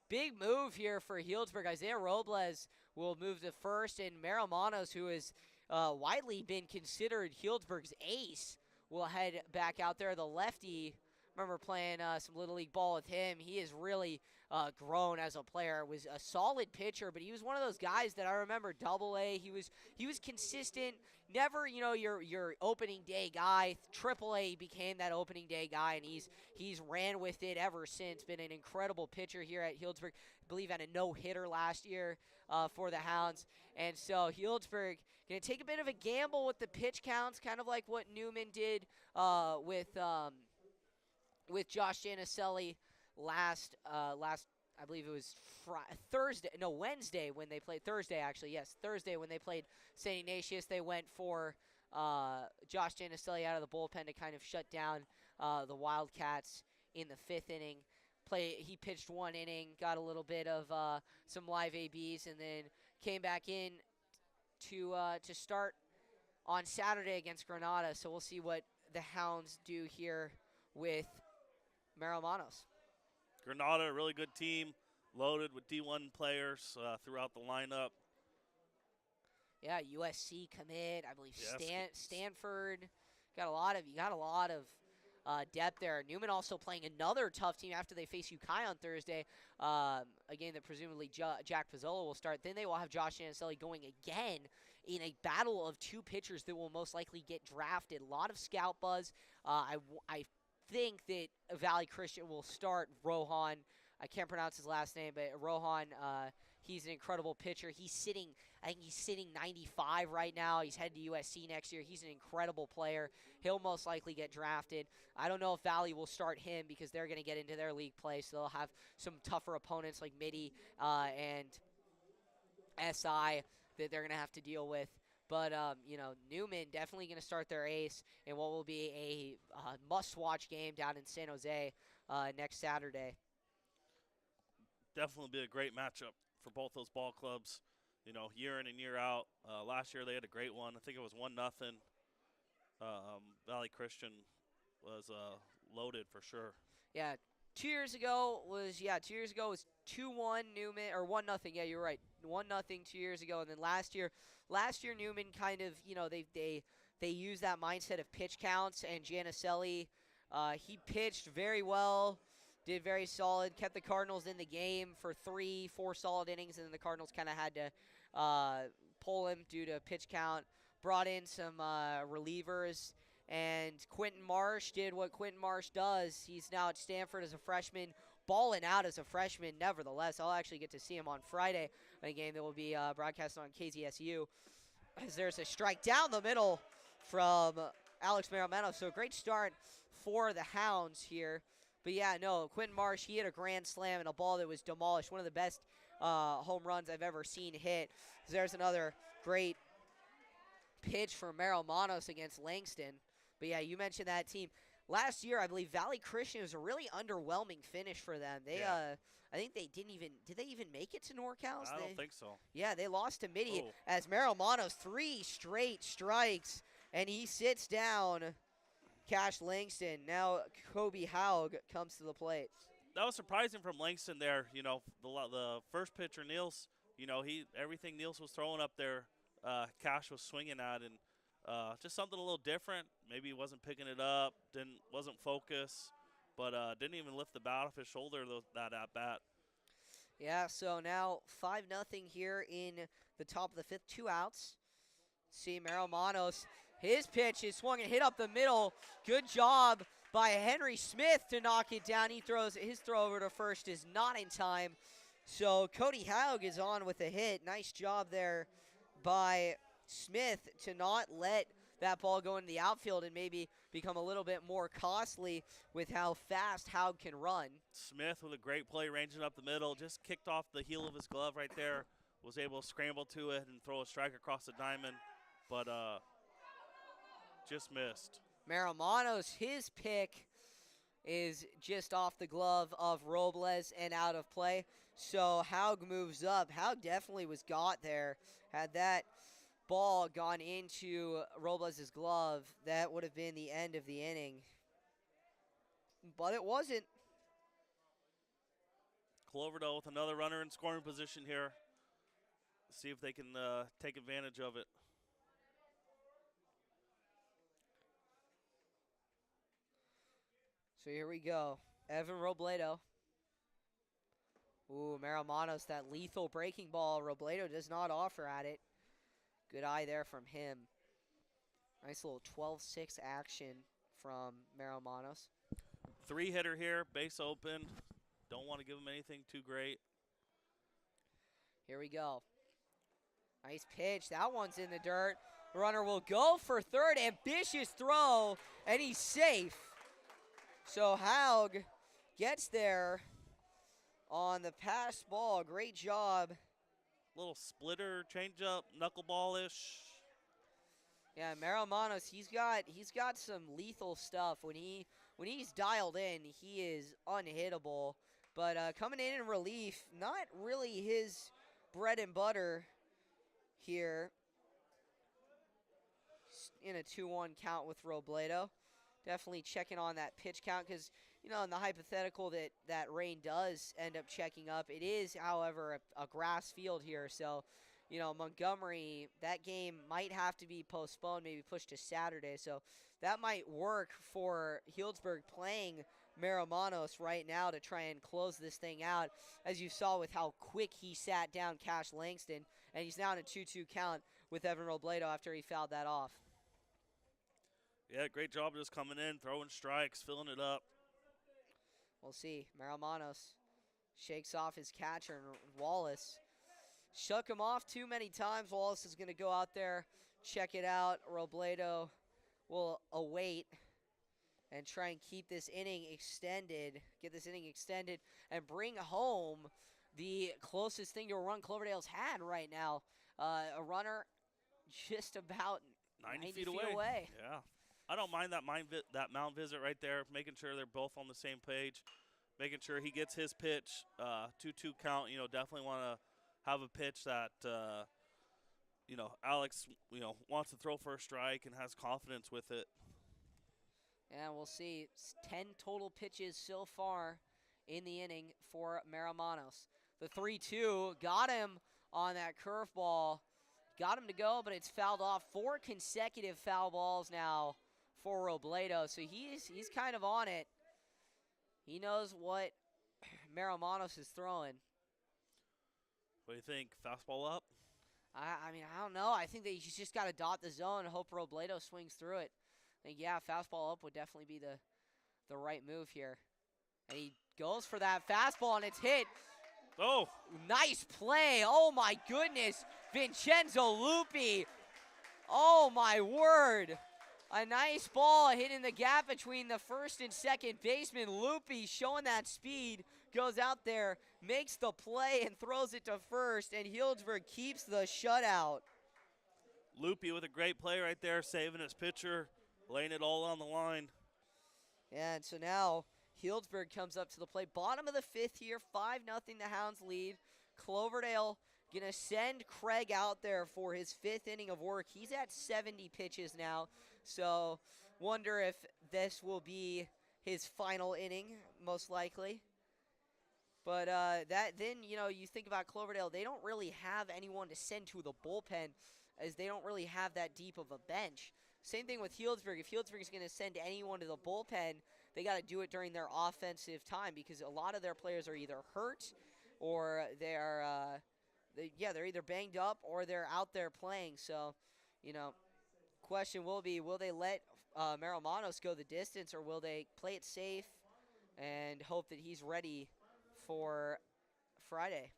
big move here for Healdsburg. Isaiah Robles will move to first, and Maromanos, who has widely been considered Healdsburg's ace, will head back out there. The lefty, remember playing some Little League ball with him. He has really grown as a player. Was a solid pitcher, but he was one of those guys that I remember Double-A. He was consistent. Never, your opening day guy. Triple-A became that opening day guy, and he's ran with it ever since. Been an incredible pitcher here at Healdsburg. I believe had a no-hitter last year for the Hounds. And so Healdsburg going to take a bit of a gamble with the pitch counts, kind of like what Newman did with Josh Janicelli last I believe it was Wednesday when they played Thursday actually. Yes, Thursday when they played St. Ignatius. They went for Josh Janicelli out of the bullpen to kind of shut down the Wildcats in the 5th inning. He pitched 1 inning, got a little bit of some live ABs, and then came back in to start on Saturday against Granada. So we'll see what the Hounds do here with Maromanos. Granada, a really good team, loaded with D1 players throughout the lineup. Yeah, USC commit, I believe. Yes. Stanford, you got a lot of depth there. Newman also playing another tough team after they face UCI on Thursday. A game that presumably Jack Pizzola will start. Then they will have Josh Janicelli going again in a battle of 2 pitchers that will most likely get drafted. A lot of scout buzz. I think that Valley Christian will start Rohan. I can't pronounce his last name, but Rohan, he's an incredible pitcher. I think he's sitting 95 right now. He's headed to USC next year. He's an incredible player. He'll most likely get drafted. I don't know if Valley will start him because they're going to get into their league play, so they'll have some tougher opponents like Midi and SI that they're going to have to deal with. But, Newman definitely going to start their ace in what will be a must-watch game down in San Jose next Saturday. Definitely be a great matchup for both those ball clubs, year in and year out. Last year they had a great one. I think it was 1-0. Valley Christian was loaded for sure. Yeah, 2 years ago was 2-1 Newman, or 1-0. Yeah, you're right. 1-0 2 years ago, and then last year Newman kind of, they used that mindset of pitch counts, and Janicelli, he pitched very well, did very solid, kept the Cardinals in the game for 3-4 solid innings, and then the Cardinals kind of had to pull him due to pitch count. Brought in some relievers, and Quentin Marsh did what Quentin Marsh does. He's now at Stanford as a freshman, balling out as a freshman. Nevertheless, I'll actually get to see him on Friday, a game that will be broadcast on KZSU. As there's a strike down the middle from Alex Maromanos. So a great start for the Hounds here. But yeah, no, Quentin Marsh, he hit a grand slam and a ball that was demolished. One of the best home runs I've ever seen hit. There's another great pitch for Maromanos against Langston. But yeah, you mentioned that team. Last year, I believe Valley Christian was a really underwhelming finish for them. They, I think they did they even make it to Norcal? I don't think so. Yeah, they lost to Midi as Maromanos 3 straight strikes, and he sits down Cash Langston. Now Kobe Haug comes to the plate. That was surprising from Langston there. The first pitcher, Niels, everything Niels was throwing up there, Cash was swinging at, and just something a little different. Maybe he wasn't picking it up, wasn't focused, but didn't even lift the bat off his shoulder that at bat. Yeah, so now 5-0 here in the top of the 5th, 2 outs. See Maromanos, his pitch is swung and hit up the middle. Good job by Henry Smith to knock it down. His throw over to first is not in time. So Cody Haug is on with a hit. Nice job there by Smith to not let that ball go into the outfield and maybe become a little bit more costly with how fast Haug can run. Smith with a great play ranging up the middle, just kicked off the heel of his glove right there, was able to scramble to it and throw a strike across the diamond, but just missed. Maromanos, his pick is just off the glove of Robles and out of play. So Haug moves up. Haug definitely was got there. Had that ball gone into Robles' glove, that would have been the end of the inning. But it wasn't. Cloverdale with another runner in scoring position here. See if they can take advantage of it. So here we go. Evan Robledo. Ooh, Maramanos, that lethal breaking ball. Robledo does not offer at it. Good eye there from him. Nice little 12-6 action from Maramanos. 3-hitter here, base open. Don't want to give him anything too great. Here we go. Nice pitch. That one's in the dirt. The runner will go for third. Ambitious throw, and he's safe. So Haug gets there on the pass ball. Great job. Little splitter, changeup, knuckleball-ish. Yeah, Maramanos, he's got some lethal stuff. When he's dialed in, he is unhittable. But coming in relief, not really his bread and butter here in a 2-1 count with Robledo. Definitely checking on that pitch count because, you know, in the hypothetical that rain does end up checking up, it is, however, a grass field here. So, you know, Montgomery, that game might have to be postponed, maybe pushed to Saturday. So that might work for Healdsburg playing Maramanos right now to try and close this thing out, as you saw with how quick he sat down Cash Langston, and he's now in a 2-2 count with Evan Robledo after he fouled that off. Yeah, great job just coming in, throwing strikes, filling it up. We'll see. Maramanos shakes off his catcher, and Wallace shook him off too many times. Wallace is going to go out there, check it out. Robledo will await and try and keep this inning extended, and bring home the closest thing to a run Cloverdale's had right now. A runner just about 90 feet away. Yeah. I don't mind that mound visit right there, making sure they're both on the same page, making sure he gets his pitch, 2-2 count. You know, definitely want to have a pitch that, you know, Alex, you know, wants to throw for a strike and has confidence with it. And we'll see. It's 10 total pitches so far in the inning for Maramanos. The 3-2 got him on that curveball. Got him to go, but it's fouled off. 4 consecutive foul balls now for Robledo. So he's kind of on it. He knows what Maramanos is throwing. What do you think? Fastball up? I mean, I don't know. I think that he's just got to dot the zone and hope Robledo swings through it. I think, yeah, fastball up would definitely be the right move here. And he goes for that fastball, and it's hit. Oh. Nice play. Oh, my goodness. Vincenzo Lupi. Oh, my word. A nice ball hitting the gap between the first and second baseman. Lupi showing that speed. Goes out there, makes the play, and throws it to first. And Healdsburg keeps the shutout. Lupi with a great play right there, saving his pitcher, laying it all on the line. And so now Healdsburg comes up to the plate. Bottom of the 5th here, 5-0 the Hounds lead. Cloverdale going to send Craig out there for his 5th inning of work. He's at 70 pitches now, so wonder if this will be his final inning, most likely. But you know, you think about Cloverdale, they don't really have anyone to send to the bullpen, as they don't really have that deep of a bench. Same thing with Healdsburg. If Healdsburg is going to send anyone to the bullpen, they got to do it during their offensive time, because a lot of their players are either hurt or they're either banged up or they're out there playing. So, you know, question will be, will they let Maramanos go the distance, or will they play it safe and hope that he's ready for Friday?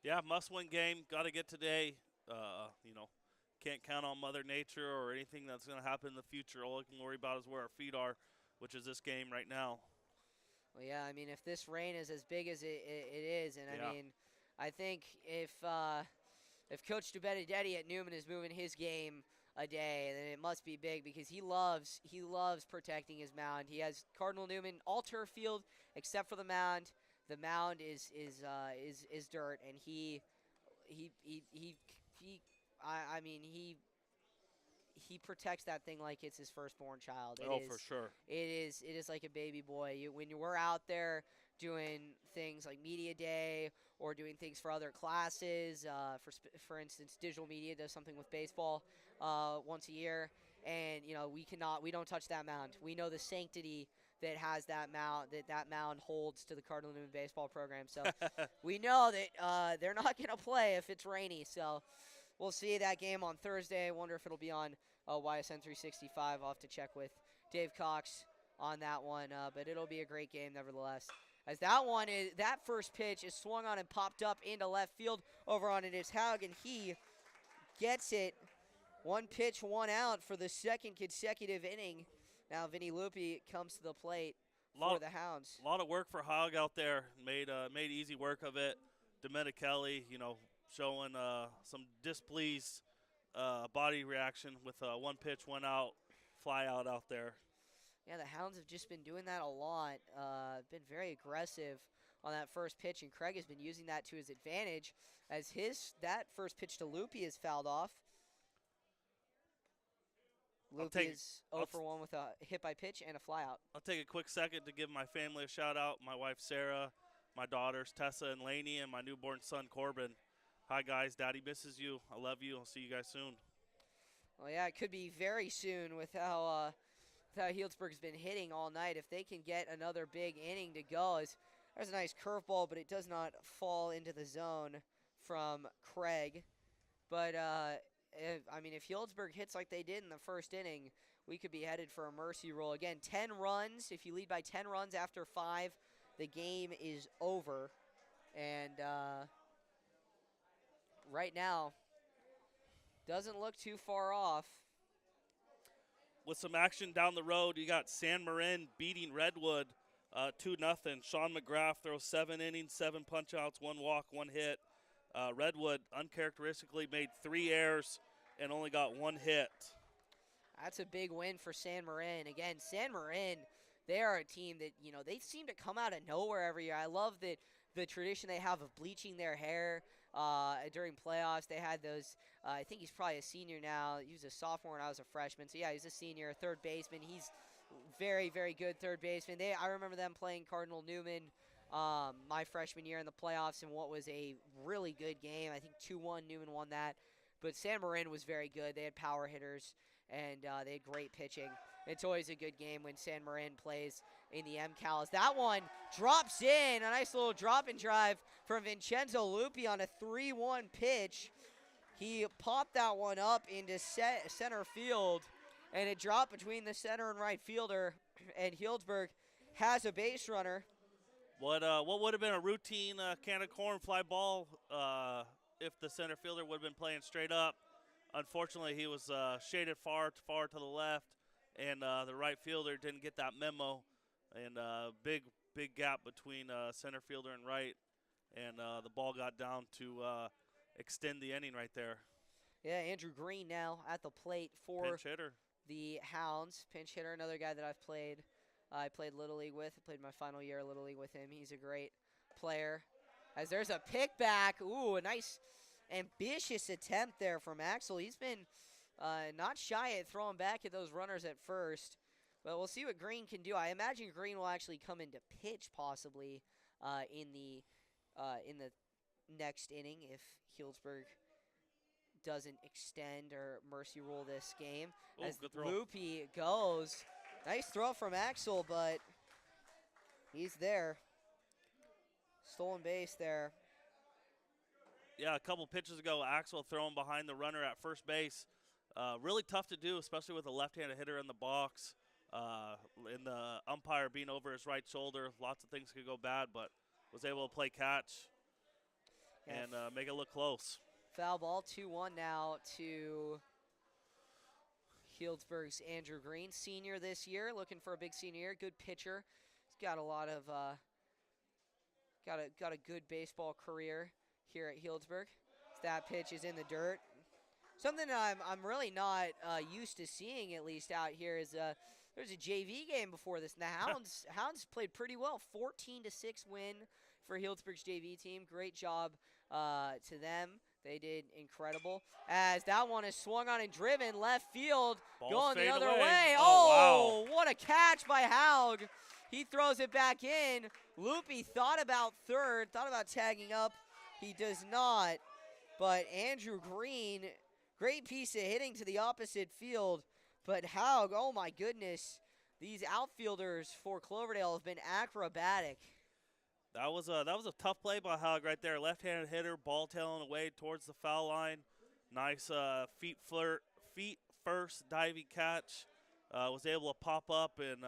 Yeah, must-win game. Got to get today. You know, can't count on Mother Nature or anything that's going to happen in the future. All I can worry about is where our feet are, which is this game right now. Well, yeah, I mean, if this rain is as big as it is, and yeah. I mean, I think if Coach DeBenedetti at Newman is moving his game a day, then it must be big because he loves protecting his mound. He has Cardinal Newman all turf field except for the mound. The mound is dirt, and I mean he protects that thing like it's his firstborn child. For sure. It is like a baby boy. When we're out there doing things like media day or doing things for other classes, for instance, digital media does something with baseball once a year, and we don't touch that mound. We know the sanctity that has that mound holds to the Cardinal Newman baseball program. So we know that they're not going to play if it's rainy. So we'll see that game on Thursday. I wonder if it'll be on YSN 365. I'll have to check with Dave Cox on that one, but it'll be a great game nevertheless. As that first pitch is swung on and popped up into left field over on it is Haug, and he gets it. 1 pitch, 1 out for the second consecutive inning. Now Vinny Lupi comes to the plate for the Hounds. A lot of work for Haug out there. Made easy work of it. Domenicali, showing some displeased body reaction with 1 pitch, 1 out, fly out there. Yeah, the Hounds have just been doing that a lot. Been very aggressive on that first pitch, and Craig has been using that to his advantage as that first pitch to Lupi is fouled off. Lupi is 0 for 1 with a hit by pitch and a flyout. I'll take a quick second to give my family a shout out. My wife Sarah, my daughters Tessa and Lainey, and my newborn son Corbin. Hi guys, Daddy misses you. I love you. I'll see you guys soon. Well, yeah, it could be very soon with how Healdsburg's been hitting all night. If they can get another big inning to go, there's a nice curveball, but it does not fall into the zone from Craig. But if Healdsburg hits like they did in the first inning, we could be headed for a mercy rule. Again, 10 runs. If you lead by 10 runs after 5, the game is over. And right now, doesn't look too far off. With some action down the road, you got San Marin beating Redwood 2-0. Sean McGrath throws 7 innings, 7 punch-outs, 1 walk, 1 hit. Redwood uncharacteristically made 3 errors and only got 1 hit. That's a big win for San Marin. Again, San Marin, they are a team that, they seem to come out of nowhere every year. I love that the tradition they have of bleaching their hair during playoffs. They had those, I think he's probably a senior now. He was a sophomore when I was a freshman. So, yeah, he's a senior, third baseman. He's very, very good third baseman. I remember them playing Cardinal Newman my freshman year in the playoffs in what was a really good game. I think 2-1, Newman won that. But San Marin was very good. They had power hitters, and they had great pitching. It's always a good game when San Marin plays in the MCALs. That one drops in. A nice little drop and drive from Vincenzo Lupi on a 3-1 pitch. He popped that one up into center field, and it dropped between the center and right fielder, and Healdsburg has a base runner. What would have been a routine can of corn fly ball if the center fielder would have been playing straight up. Unfortunately, he was shaded far to the left, and the right fielder didn't get that memo, and big gap between center fielder and right, and the ball got down to extend the inning right there. Yeah, Andrew Green now at the plate for pinch hitter. The Hounds. Pinch hitter, another guy that I've played. I played Little League with. I played my final year of Little League with him. He's a great player. As there's a pick back. Ooh, a nice ambitious attempt there from Axel. He's been not shy at throwing back at those runners at first. But we'll see what Green can do. I imagine Green will actually come into pitch possibly in the next inning if Healdsburg doesn't extend or mercy rule this game. Ooh, as good throw. Lupi goes. Nice throw from Axel, but he's there. Stolen base there. Yeah, a couple pitches ago, Axel throwing behind the runner at first base. Really tough to do, especially with a left-handed hitter in the box. In the umpire being over his right shoulder, lots of things could go bad, but was able to play catch and make it look close. Foul ball, 2-1 now to Healdsburg's Andrew Green, senior this year, looking for a big senior year. Good pitcher. He's got a lot of got a good baseball career here at Healdsburg. That pitch is in the dirt. Something I'm really not used to seeing, at least out here, is there's a JV game before this, and the Hounds played pretty well. 14-6 win for Healdsburg's JV team. Great job to them. They did incredible. As that one is swung on and driven left field, Balls going the fade other away. way. Oh, wow. What a catch by Haug. He throws it back in. Loopy thought about third, thought about tagging up. He does not. But Andrew Green, great piece of hitting to the opposite field. But Haug, oh my goodness, these outfielders for Cloverdale have been acrobatic. That was a tough play by Haug right there. Left-handed hitter, ball tailing away towards the foul line. Nice feet first diving catch. Was able to pop up and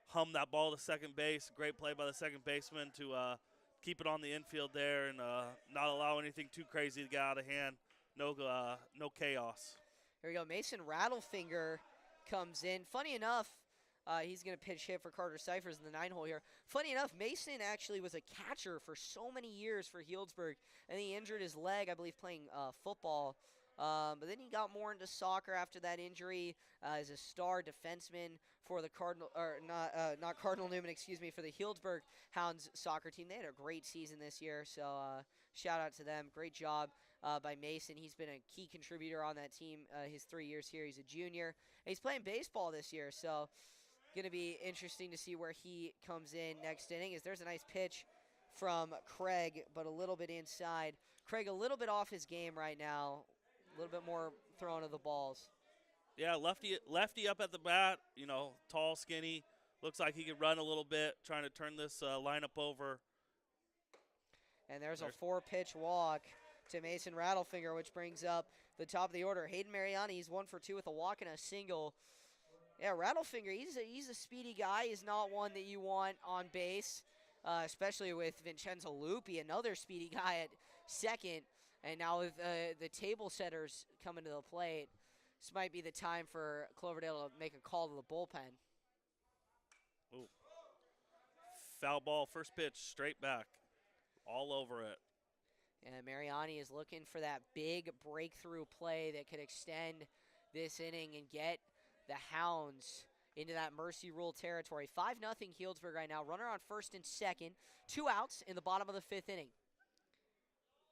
hum that ball to second base. Great play by the second baseman to keep it on the infield there and not allow anything too crazy to get out of hand. No chaos. Here we go. Mason Rattlefinger comes in. Funny enough, he's going to pitch hit for Carter Cyphers in the 9-hole here. Funny enough, Mason actually was a catcher for so many years for Healdsburg, and he injured his leg, I believe, playing football. But then he got more into soccer after that injury as a star defenseman for the Cardinal, or not Cardinal Newman, excuse me, for the Healdsburg Hounds soccer team. They had a great season this year, so shout out to them. Great job by Mason. He's been a key contributor on that team his 3 years here. He's a junior. And he's playing baseball this year, so going to be interesting to see where he comes in next inning. As there's a nice pitch from Craig, but a little bit inside. Craig a little bit off his game right now. A little bit more thrown of the balls. Yeah, lefty up at the bat, tall, skinny. Looks like he could run a little bit, trying to turn this lineup over. And there's a 4-pitch walk to Mason Rattlefinger, which brings up the top of the order. Hayden Mariani, he's 1 for 2 with a walk and a single. Yeah, Rattlefinger, he's a speedy guy. He's not one that you want on base, especially with Vincenzo Lupi, another speedy guy at second. And now with the table setters coming to the plate, this might be the time for Cloverdale to make a call to the bullpen. Ooh. Foul ball, first pitch, straight back, all over it. And Mariani is looking for that big breakthrough play that could extend this inning and get the Hounds into that mercy rule territory. 5-0 Healdsburg right now. Runner on first and second. 2 outs in the bottom of the 5th inning.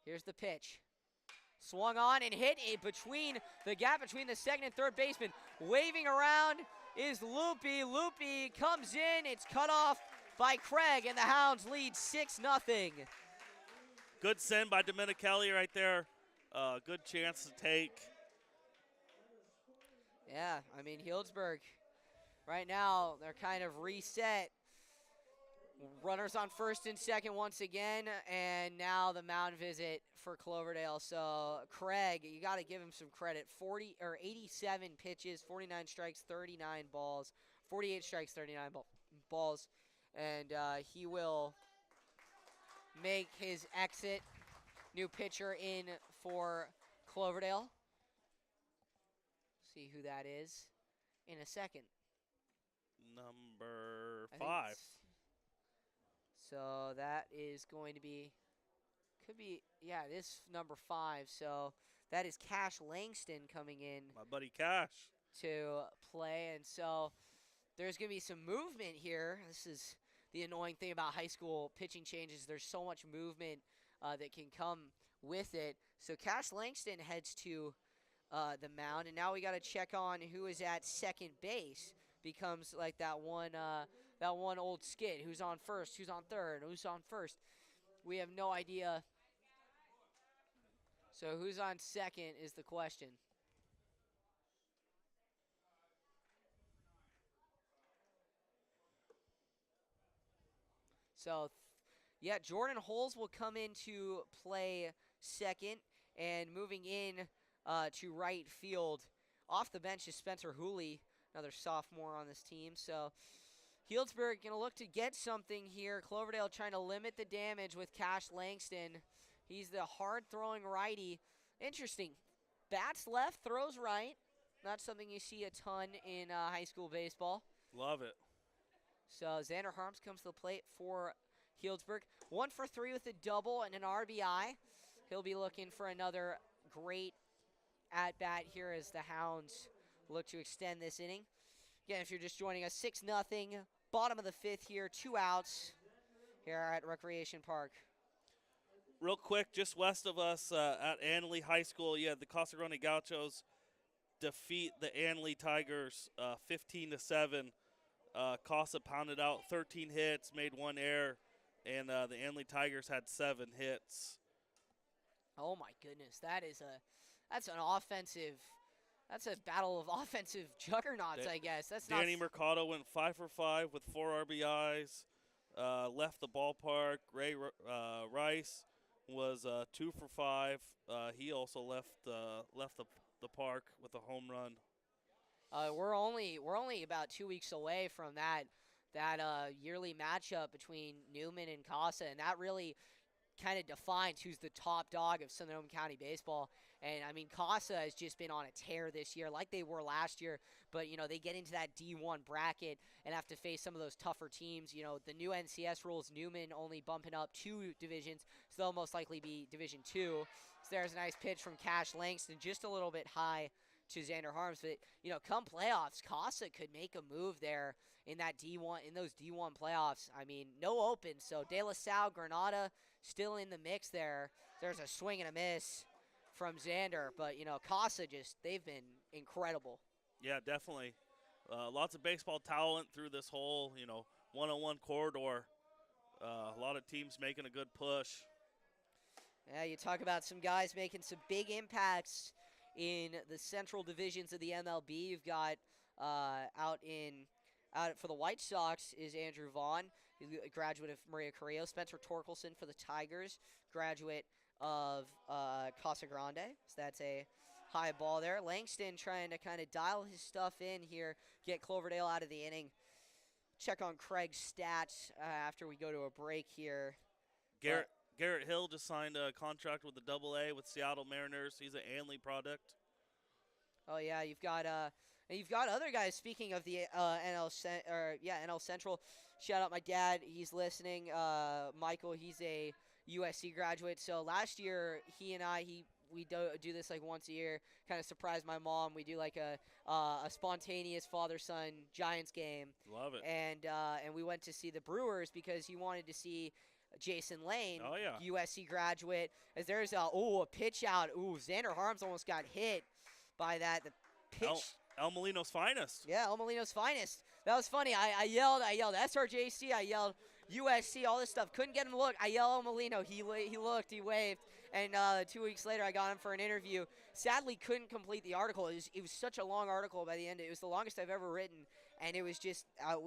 Here's the pitch. Swung on and hit between the gap between the second and third baseman. Waving around is Loopy. Loopy comes in. It's cut off by Craig, and the Hounds lead 6-0. Good send by Domenicali right there. Good chance to take. Yeah, I mean, Healdsburg, right now, they're kind of reset. Runners on first and second once again, and now the mound visit for Cloverdale. So, Craig, you got to give him some credit. 87 pitches, 49 strikes, 39 balls. 48 strikes, 39 balls. And he will make his exit. New pitcher in for Cloverdale. See who that is in a second. Number 5. So that is going to be, it is number 5. So that is Cash Langston coming in. My buddy Cash. To play. And so there's going to be some movement here. This is the annoying thing about high school pitching changes. There's so much movement that can come with it. So Cash Langston heads to the mound, and now we got to check on who is at second base. Becomes like that one old skit. Who's on first? Who's on third? Who's on first? We have no idea. So who's on second is the question. So, yeah, Jordan Holes will come in to play second, and moving in to right field. Off the bench is Spencer Hooley, another sophomore on this team. So Healdsburg going to look to get something here. Cloverdale trying to limit the damage with Cash Langston. He's the hard-throwing righty. Interesting. Bats left, throws right. Not something you see a ton in high school baseball. Love it. So Xander Harms comes to the plate for Healdsburg. 1 for 3 with a double and an RBI. He'll be looking for another great at bat here as the Hounds look to extend this inning. Again, if you're just joining us, 6-0, bottom of the 5th here, 2 outs here at Recreation Park. Real quick, just west of us at Annalee High School, you had the Casa Grande Gauchos defeat the Annalee Tigers 15-7. Casa pounded out 13 hits, made 1 error, and the Annalee Tigers had 7 hits. Oh my goodness, that's an offensive. That's a battle of offensive juggernauts, I guess. That's Danny Mercado went 5 for 5 with 4 RBIs. Left the ballpark. Ray Rice was 2 for 5. He also left the park with a home run. We're only about 2 weeks away from that yearly matchup between Newman and Casa, and that really kind of defines who's the top dog of Sonoma County baseball. And I mean, Casa has just been on a tear this year, like they were last year. But they get into that D1 bracket and have to face some of those tougher teams. The new NCS rules, Newman only bumping up 2 divisions, so they'll most likely be Division 2. So there's a nice pitch from Cash Langston, just a little bit high to Xander Harms. But come playoffs, Casa could make a move there in that D1, in those D1 playoffs. I mean, no open, so De La Salle, Granada still in the mix there. There's a swing and a miss from Xander, but Casa they've been incredible. Yeah, definitely. Lots of baseball talent through this whole one-on-one corridor. A lot of teams making a good push. Yeah, you talk about some guys making some big impacts in the central divisions of the MLB. You've got out for the White Sox is Andrew Vaughn, a graduate of Maria Carrillo. Spencer Torkelson for the Tigers, graduate of Casa Grande. So that's a high ball there. Langston trying to kind of dial his stuff in here, get Cloverdale out of the inning. Check on Craig's stats after we go to a break here. Garrett Hill just signed a contract with the AA with Seattle Mariners. He's an Anley product. Oh yeah, you've got other guys. Speaking of the NL Central, shout out my dad. He's listening. Michael, he's a USC graduate. So last year, he and we do this like once a year. Kind of surprise my mom. We do like a spontaneous father-son Giants game. Love it. And we went to see the Brewers because he wanted to see Jason Lane, oh, yeah. USC graduate. As there's a pitch out. Xander Harms almost got hit by that. The pitch. El Molino's finest. Yeah, El Molino's finest. That was funny. I yelled SRJC. I yelled USC, all this stuff. Couldn't get him to look. I yelled El Molino. He looked. He waved. And 2 weeks later, I got him for an interview. Sadly, couldn't complete the article. It was such a long article by the end. It was the longest I've ever written. And it was just, at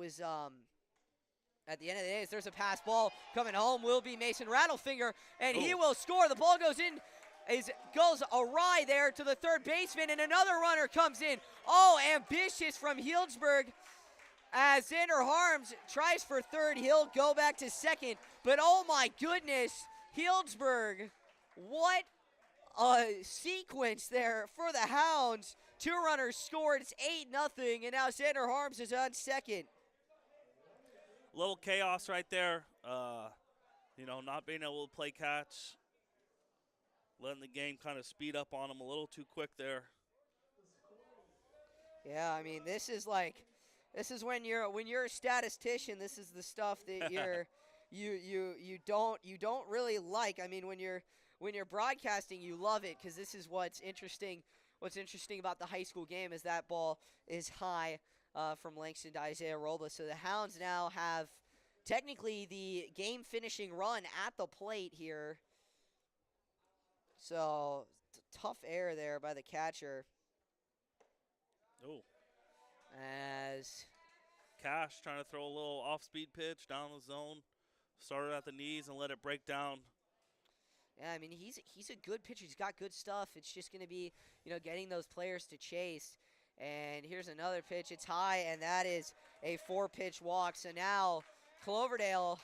the end of the day, there's a pass ball coming home. Will be Mason Rattlefinger, and he will score. The ball goes in. Goes awry there to the third baseman, and another runner comes in. Ambitious from Healdsburg as Xander Harms tries for third. He'll go back to second, but oh my goodness, Healdsburg, what a sequence there for the Hounds. 2 runners scored. It's 8-0, and now Xander Harms is on second. Little chaos right there. Not being able to play catch. Letting the game kind of speed up on him a little too quick there. Yeah, I mean, this is when you're a statistician, this is the stuff that you don't really like. I mean, when you're broadcasting, you love it because this is what's interesting. What's interesting about the high school game is that ball is high from Langston to Isaiah Robles. So the Hounds now have technically the game finishing run at the plate here. So, tough error there by the catcher. Oh. As Cash trying to throw a little off-speed pitch down the zone. Started at the knees and let it break down. Yeah, I mean, he's a good pitcher. He's got good stuff. It's just going to be, getting those players to chase. And here's another pitch. It's high, and that is a 4-pitch walk. So now Cloverdale,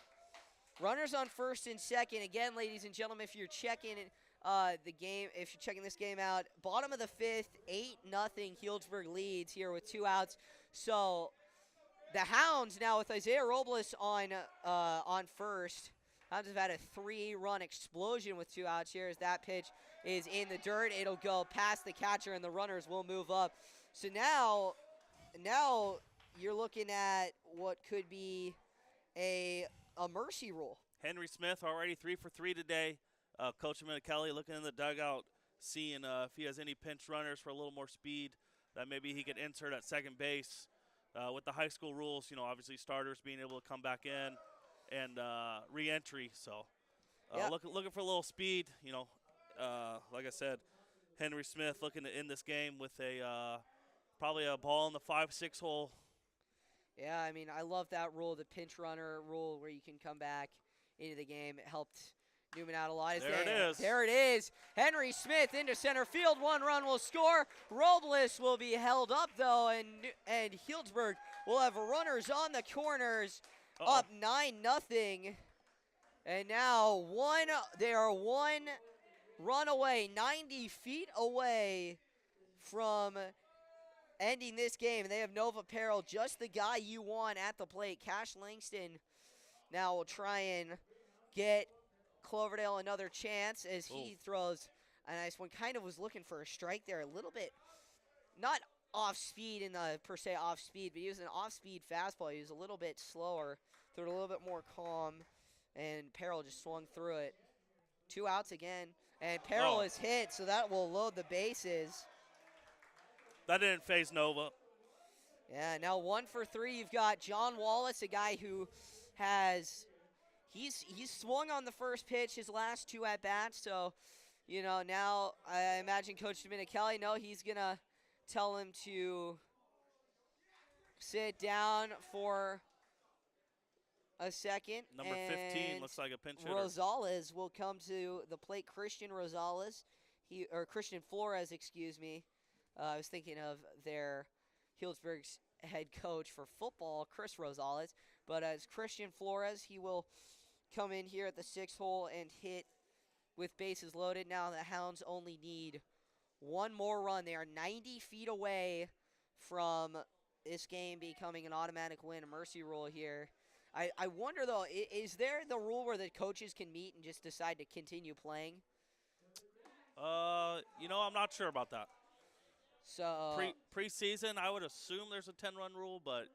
runners on first and second. Again, ladies and gentlemen, if you're checking the game, if you're checking this game out, bottom of the 5th, 8-0 Healdsburg leads here with 2 outs. So the Hounds now with Isaiah Robles on first. Hounds have had a 3-run explosion with 2 outs here as that pitch is in the dirt. It'll go past the catcher, and the runners will move up. So now you're looking at what could be a mercy rule. Henry Smith already 3 for 3 today. Coach Kelly looking in the dugout, seeing if he has any pinch runners for a little more speed that maybe he could insert at second base. With the high school rules, obviously starters being able to come back in and re-entry. So looking for a little speed. Like I said, Henry Smith looking to end this game with probably a ball in the 5-6 hole. Yeah, I mean, I love that rule, the pinch runner rule, where you can come back into the game. It helped Newman out a lot. There it is. Henry Smith into center field. 1 run will score. Robles will be held up, though, and Healdsburg will have runners on the corners. Up 9-0. And now they are 1 run away, 90 feet away from ending this game. They have Nova Peril, just the guy you want at the plate. Cash Langston now will try and get Cloverdale another chance as he throws a nice one. Kind of was looking for a strike there, a little bit, not off speed per se off speed, but he was an off speed fastball. He was a little bit slower, threw it a little bit more calm, and Peril just swung through it. 2 outs again, and Peril is hit, so that will load the bases. That didn't phase Nova. Yeah, now 1 for 3. You've got John Wallace, a guy who he's swung on the first pitch his last 2 at-bats. So, now I imagine Coach Kelly, he's going to tell him to sit down for a second. Number 15 looks like a pinch hitter. Rosales will come to the plate. Christian Flores, excuse me. I was thinking of their Healdsburg's head coach for football, Chris Rosales. But as Christian Flores, he will come in here at the 6th hole and hit with bases loaded. Now the Hounds only need 1 more run. They are 90 feet away from this game becoming an automatic win, a mercy rule here. I wonder, though, is there the rule where the coaches can meet and just decide to continue playing? I'm not sure about that. So preseason, I would assume there's a 10-run rule, but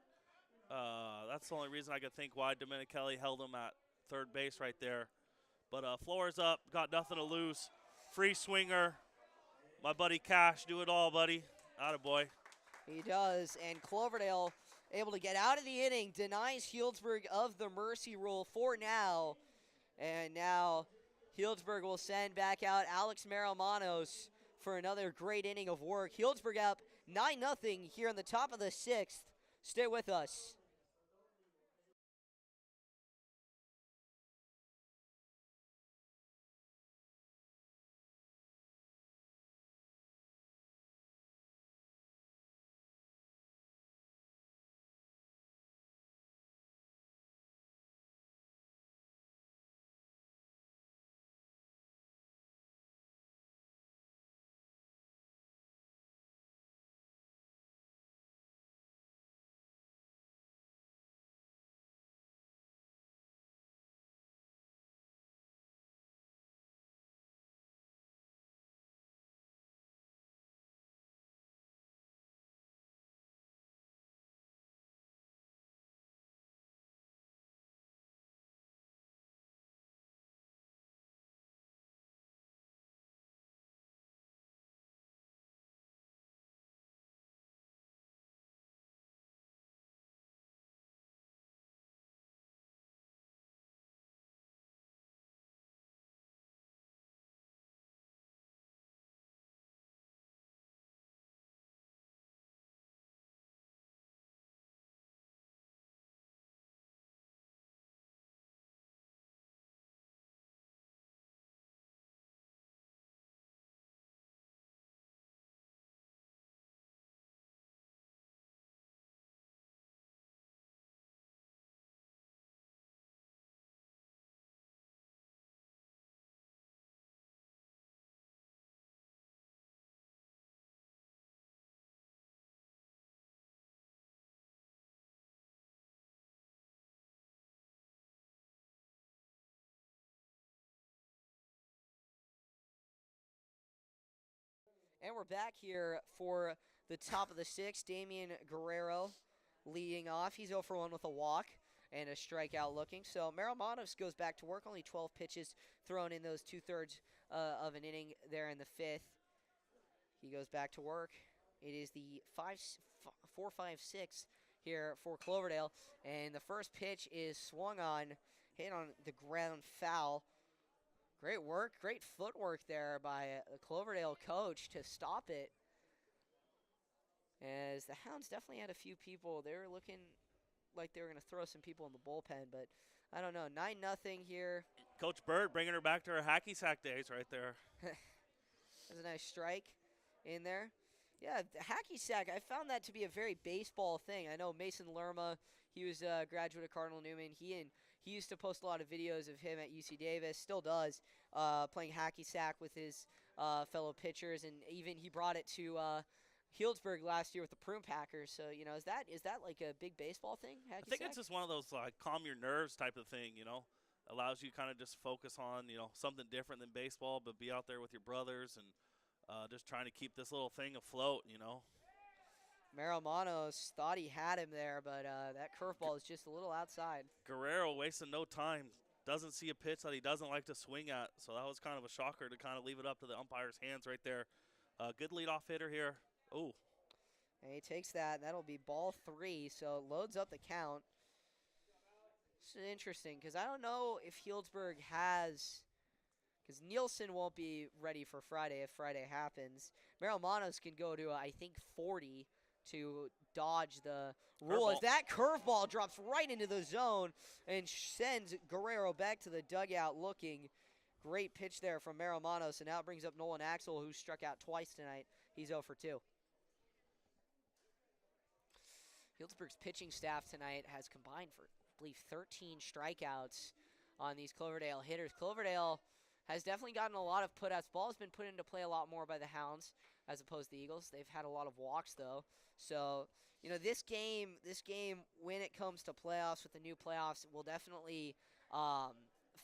that's the only reason I could think why Kelly held him at third base right there. But Flores up, got nothing to lose. Free swinger. My buddy Cash, do it all, buddy. Attaboy. He does, and Cloverdale able to get out of the inning, denies Healdsburg of the mercy rule for now. And now Healdsburg will send back out Alex Maramanos for another great inning of work. Healdsburg up 9-0 here in the top of the 6th. Stay with us. And we're back here for the top of the sixth. Damian Guerrero leading off. He's 0 for 1 with a walk and a strikeout looking. So Merrimanos goes back to work. Only 12 pitches thrown in those 2/3 of an inning there in the fifth. He goes back to work. It is the 4-5-6 here for Cloverdale. And the first pitch is swung on, hit on the ground, foul. Great work, great footwork there by the Cloverdale coach to stop it. As the Hounds definitely had a few people. They were looking like they were going to throw some people in the bullpen, but I don't know. 9-0 here. Coach Bird bringing her back to her hacky sack days right there. That's a nice strike in there. Yeah, the hacky sack, I found that to be a very baseball thing. I know Mason Lerma, he was a graduate of Cardinal Newman. He used to post a lot of videos of him at UC Davis, still does, playing hacky sack with his fellow pitchers, and even he brought it to Healdsburg last year with the Prune Packers. So, is that like a big baseball thing, hacky I think sack? it's just one of those like calm your nerves type of thing, allows you kind of just focus on, something different than baseball, but be out there with your brothers and just trying to keep this little thing afloat, Merrimanos thought he had him there, but that curveball is just a little outside. Guerrero wasting no time. Doesn't see a pitch that he doesn't like to swing at, so that was kind of a shocker to kind of leave it up to the umpire's hands right there. Good leadoff hitter here. Oh. And he takes that, and that'll be ball 3, so loads up the count. It's interesting, because I don't know if Healdsburg has, because Nielsen won't be ready for Friday if Friday happens. Merrimanos can go to, I think, 40 to dodge the rule. As that curveball drops right into the zone and sends Guerrero back to the dugout looking. Great pitch there from Merrimanos, and now it brings up Nolan Axel, who struck out twice tonight. He's 0 for 2. Healdsburg's pitching staff tonight has combined for, I believe, 13 strikeouts on these Cloverdale hitters. Cloverdale has definitely gotten a lot of putouts. Ball has been put into play a lot more by the Hounds as opposed to the Eagles. They've had a lot of walks, though. So, this game, when it comes to playoffs, with the new playoffs, will definitely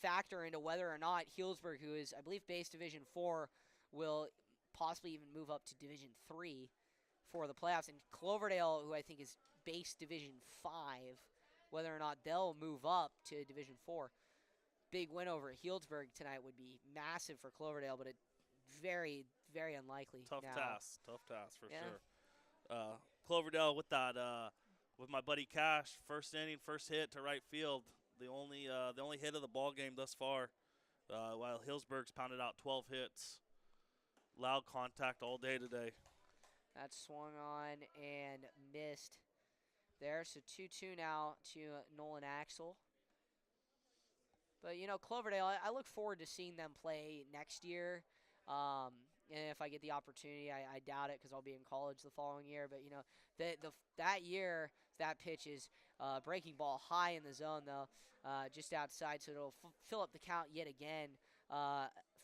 factor into whether or not Healdsburg, who is, I believe, base Division 4, will possibly even move up to Division 3 for the playoffs. And Cloverdale, who I think is base Division 5, whether or not they'll move up to Division 4. Big win over Healdsburg tonight would be massive for Cloverdale, but it very, very unlikely. Tough now. task for sure. Cloverdale with that, with my buddy Cash, first inning, first hit to right field. The only hit of the ball game thus far. While Healdsburg's pounded out 12 hits. Loud contact all day today. That's swung on and missed there. So 2-2 now to Nolan Axel. But, Cloverdale, I look forward to seeing them play next year. And if I get the opportunity, I doubt it because I'll be in college the following year. But, that year, that pitch is breaking ball high in the zone, though, just outside. So it'll fill up the count yet again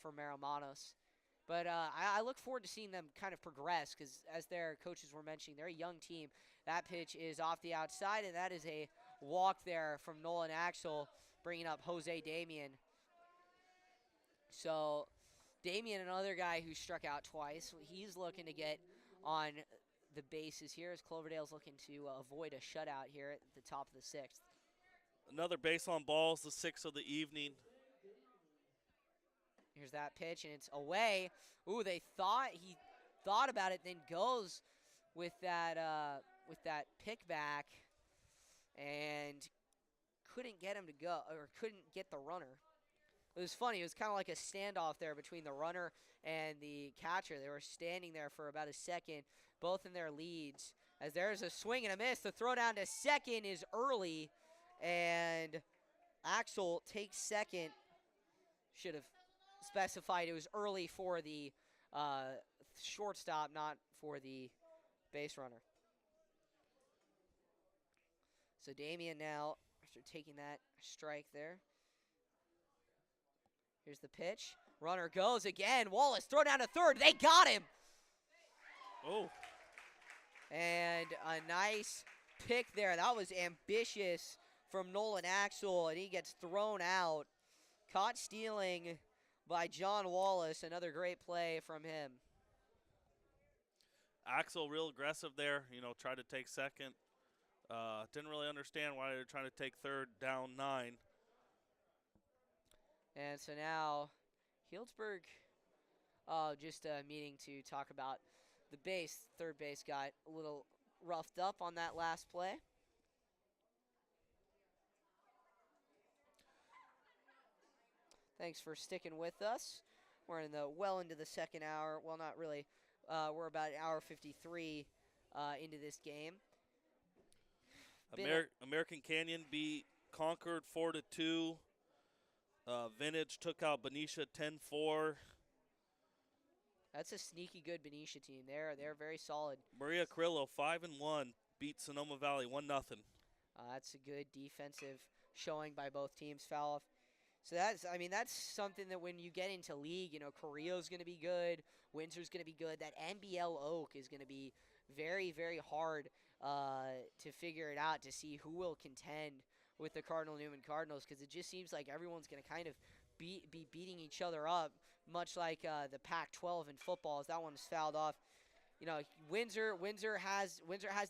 for Merrimanos. But I look forward to seeing them kind of progress because, as their coaches were mentioning, they're a young team. That pitch is off the outside, and that is a walk there from Nolan Axel, bringing up Jose Damian. So Damian, another guy who struck out twice, he's looking to get on the bases here as Cloverdale's looking to avoid a shutout here at the top of the 6th. Another base on balls, the 6th of the evening. Here's that pitch, and it's away. Ooh, he thought about it, then goes with that pick back, and couldn't get him to go, or couldn't get the runner. It was funny. It was kind of like a standoff there between the runner and the catcher. They were standing there for about a second, both in their leads. As there's a swing and a miss. The throw down to second is early, and Axel takes second. Should have specified it was early for the shortstop, not for the base runner. So Damian now, after taking that strike there. Here's the pitch. Runner goes again. Wallace, throw down to third. They got him. Oh. And a nice pick there. That was ambitious from Nolan Axel, and he gets thrown out. Caught stealing by John Wallace. Another great play from him. Axel real aggressive there, tried to take second. Didn't really understand why they're trying to take third down 9. And so now Healdsburg just meeting to talk about the base. Third base got a little roughed up on that last play. Thanks for sticking with us. We're into the second hour. Well, not really. We're about an hour 53 into this game. American Canyon beat Concord 4-2. Vintage took out Benicia 10-4. That's a sneaky good Benicia team. They're very solid. Maria Carrillo 5-1 beat Sonoma Valley 1-0. That's a good defensive showing by both teams. Foul off. So that's something that when you get into league, Carrillo's going to be good, Windsor's going to be good. That NBL Oak is going to be very, very hard to figure it out, to see who will contend with the Cardinal Newman Cardinals, because it just seems like everyone's going to kind of be beating each other up, much like the Pac-12 in football, as that one is fouled off. Windsor has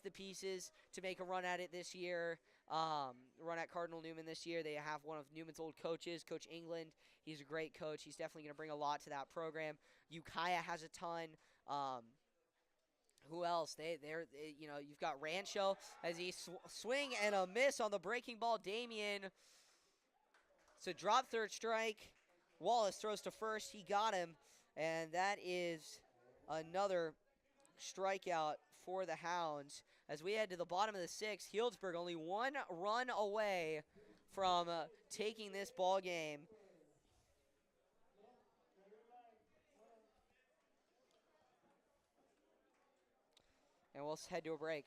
the pieces to make a run at it this year. Run at Cardinal Newman this year. They have one of Newman's old coaches, Coach England. He's a great coach. He's definitely going to bring a lot to that program. Ukiah has a ton. Who else? You've got Rancho as he swing and a miss on the breaking ball. Damien. So drop third strike. Wallace throws to first. He got him, and that is another strikeout for the Hounds. As we head to the bottom of the sixth, Healdsburg only one run away from taking this ball game. And we'll head to a break.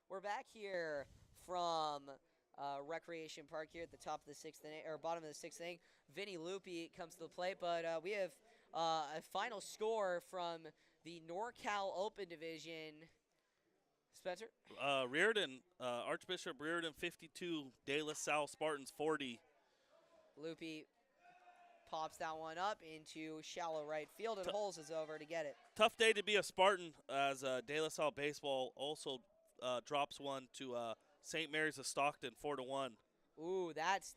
We're back here from Recreation Park here at the top of the sixth inning, or bottom of the sixth inning. Vinny Lupi comes to the plate, but we have a final score from the Norcal Open Division. Spencer? Archbishop Reardon 52, De La Salle Spartans 40. Lupi pops that one up into shallow right field, and Holes is over to get it. Tough day to be a Spartan, as De La Salle Baseball also drops one to St. Mary's of Stockton 4-1. Ooh, that's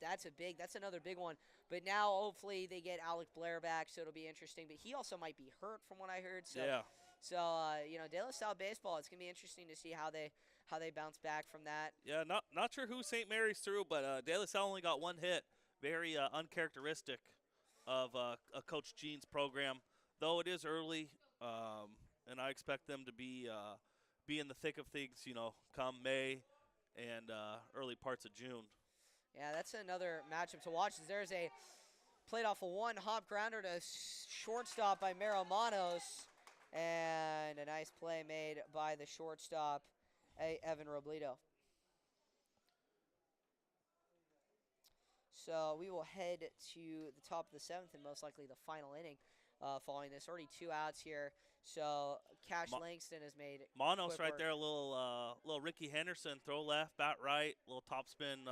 another big one. But now hopefully they get Alec Blair back, so it'll be interesting. But he also might be hurt from what I heard. So, yeah. So De La Salle baseball, it's gonna be interesting to see how they bounce back from that. Yeah, not sure who St. Mary's threw, but De La Salle only got one hit. Very uncharacteristic of Coach Gene's program, though it is early, and I expect them to be in the thick of things, come May and early parts of June. Yeah, that's another matchup to watch. There's a played off a one-hop grounder to shortstop by Maromanos, and a nice play made by the shortstop, Evan Robledo. So we will head to the top of the 7th and most likely the final inning following this. Already 2 outs here. So Cash Langston has made Monos quick right work. there, a little Ricky Henderson, throw left, bat right, little topspin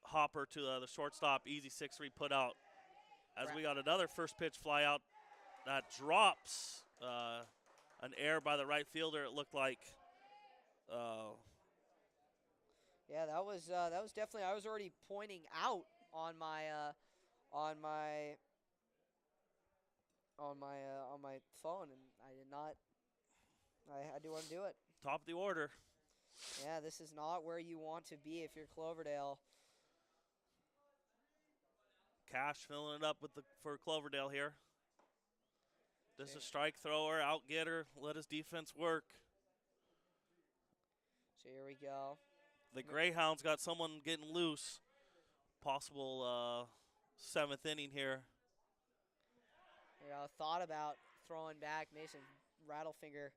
hopper to the shortstop, easy 6-3 put out. As we got another first pitch fly out that drops an error by the right fielder, it looked like. Yeah, that was definitely. I was already pointing out on my phone, and I did not. I do want to do it. Top of the order. Yeah, this is not where you want to be if you're Cloverdale. Cash filling it up for Cloverdale here. This is a strike thrower, out getter, let his defense work. So here we go. The Greyhounds got someone getting loose. Possible 7th inning here. Yeah, thought about throwing back. Mason Rattlefinger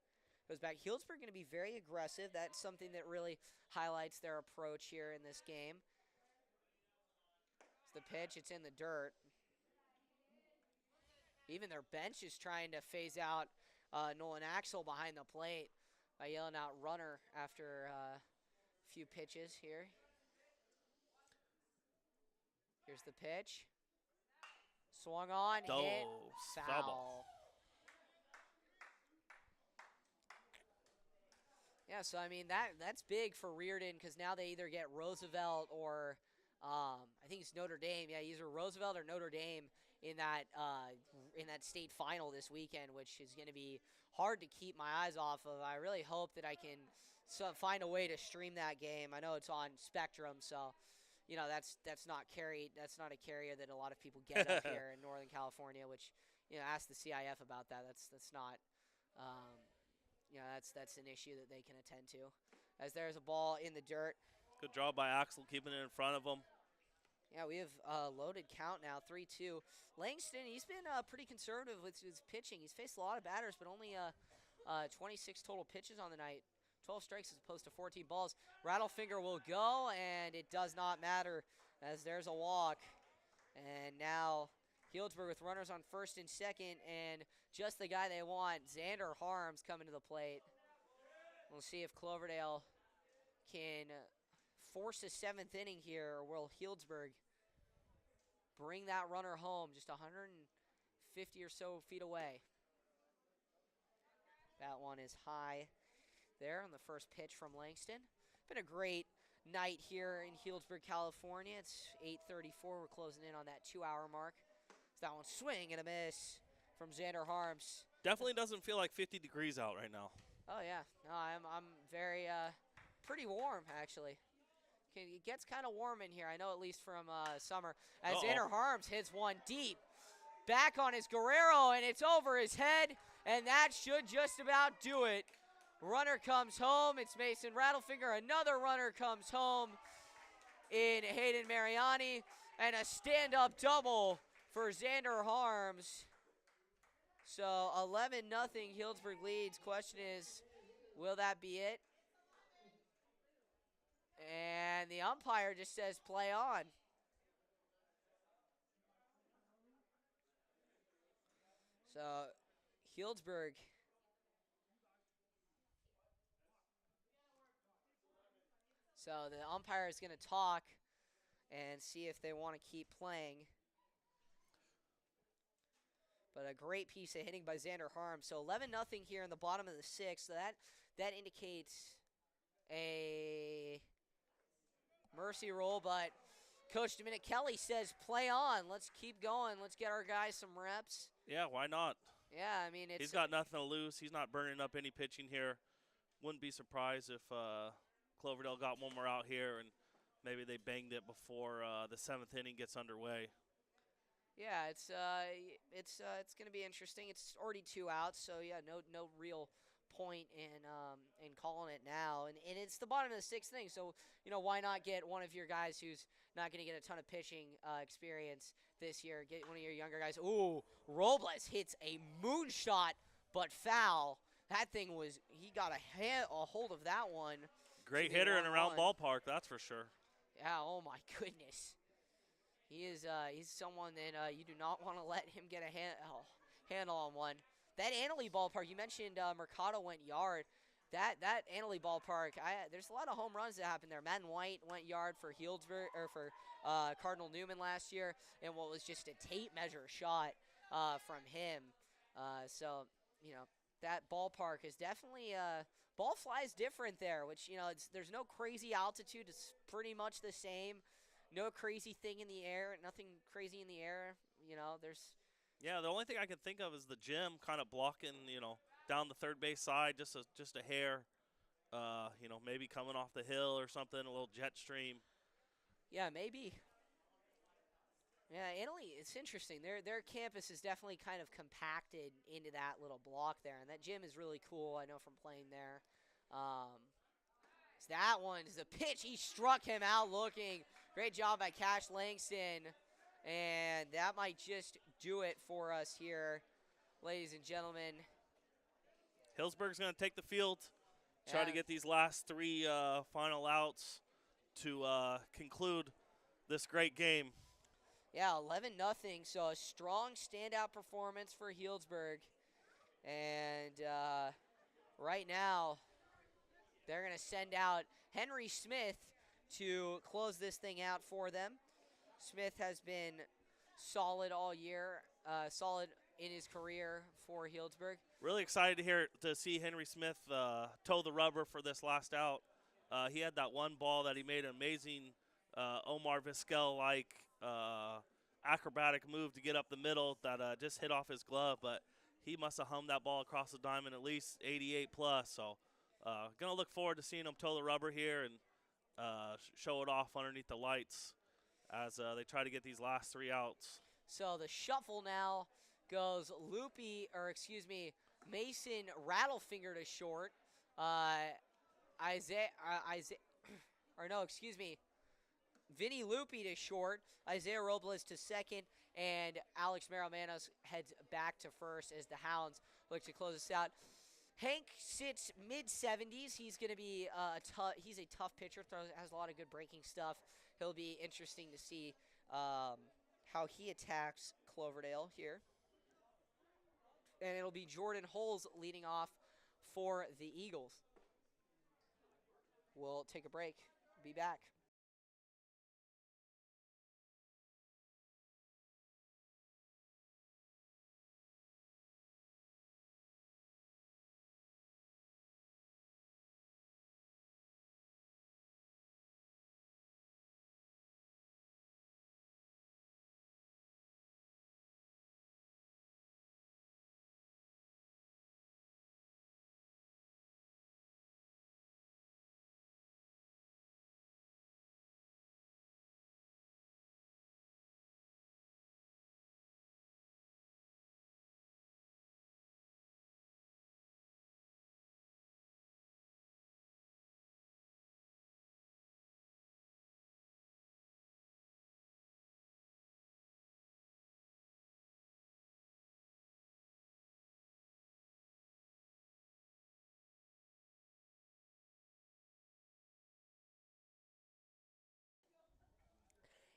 goes back. Healdsburg going to be very aggressive. That's something that really highlights their approach here in this game. It's the pitch. It's in the dirt. Even their bench is trying to phase out Nolan Axel behind the plate by yelling out runner after a few pitches here. Here's the pitch. Swung on, hit, foul. Yeah, so I mean that's big for Reardon because now they either get Roosevelt or I think it's Notre Dame. Yeah, either Roosevelt or Notre Dame in that state final this weekend, which is going to be hard to keep my eyes off of. I really hope that I can find a way to stream that game. I know it's on Spectrum, so you know that's not carried. That's not a carrier that a lot of people get up here in Northern California. Which ask the CIF about that. That's not. That's an issue that they can attend to. As there's a ball in the dirt. Good job by Axel keeping it in front of him. Yeah, we have a loaded count now, 3-2. Langston, he's been pretty conservative with his pitching. He's faced a lot of batters, but only 26 total pitches on the night. 12 strikes as opposed to 14 balls. Rattlefinger will go, and it does not matter as there's a walk. And now Healdsburg with runners on first and second, and just the guy they want, Xander Harms, coming to the plate. We'll see if Cloverdale can force a 7th inning here, or will Healdsburg bring that runner home just 150 or so feet away. That one is high there on the first pitch from Langston. Been a great night here in Healdsburg, California. It's 8:34. We're closing in on that 2-hour mark. So that one swing and a miss from Xander Harms. Definitely doesn't feel like 50 degrees out right now. Oh yeah, no, I'm very pretty warm actually. It gets kind of warm in here. I know at least from summer. As Xander Harms hits one deep, back on his Guerrero, and it's over his head, and that should just about do it. Runner comes home. It's Mason Rattlefinger. Another runner comes home in Hayden Mariani, and a stand-up double for Xander Harms. So 11-0 Healdsburg leads. Question is, will that be it? And the umpire just says play on. So Healdsburg So the umpire is going to talk and see if they want to keep playing. But a great piece of hitting by Xander Harms. So 11-0 here in the bottom of the 6th. So that indicates a mercy roll. But Coach Dominic Kelly says play on. Let's keep going. Let's get our guys some reps. Yeah, why not? Yeah, I mean, he's got nothing to lose. He's not burning up any pitching here. Wouldn't be surprised if Cloverdale got one more out here and maybe they banged it before the 7th inning gets underway. Yeah, it's going to be interesting. It's already 2 outs, so yeah, no real point in calling it now. And it's the bottom of the 6th inning, so why not get one of your guys who's not going to get a ton of pitching experience this year? Get one of your younger guys. Ooh, Robles hits a moonshot, but foul. That thing he got a hold of that one. Great hitter in a round ballpark, that's for sure. Yeah, oh my goodness. He's someone that you do not want to let him get a handle on one. That Annalee ballpark, you mentioned Mercado went yard. That Annalee ballpark, there's a lot of home runs that happened there. Madden White went yard for Healdsburg or for Cardinal Newman last year, and what was just a tape measure shot from him. So you know that ballpark is definitely ball flies different there, which there's no crazy altitude. It's pretty much the same. No crazy thing in the air. Nothing crazy in the air. There's. Yeah, the only thing I can think of is the gym kind of blocking, down the third base side, just a hair. Maybe coming off the hill or something, a little jet stream. Yeah, maybe. Yeah, Italy, it's interesting. Their campus is definitely kind of compacted into that little block there, and that gym is really cool. I know from playing there. So that one is a pitch. He struck him out looking. Great job by Cash Langston, and that might just do it for us here, ladies and gentlemen. Healdsburg's going to take the field, try to get these last three final outs to conclude this great game. Yeah, 11-0, so a strong standout performance for Healdsburg. And right now, they're going to send out Henry Smith to close this thing out for them. Smith has been solid all year, solid in his career for Healdsburg. Really excited to see Henry Smith toe the rubber for this last out. He had that one ball that he made an amazing Omar Vizquel-like acrobatic move to get up the middle that just hit off his glove, but he must have hummed that ball across the diamond at least 88 plus. So going to look forward to seeing him toe the rubber here and show it off underneath the lights as they try to get these last three outs. So the shuffle now goes Mason Rattlefinger to short. Vinny Loopy to short. Isaiah Robles to second. And Alex Maromanos heads back to first as the Hounds look to close this out. Hank sits mid-70s. He's going to be he's a tough pitcher, has a lot of good breaking stuff. He'll be interesting to see how he attacks Cloverdale here. And it'll be Jordan Holes leading off for the Eagles. We'll take a break. Be back.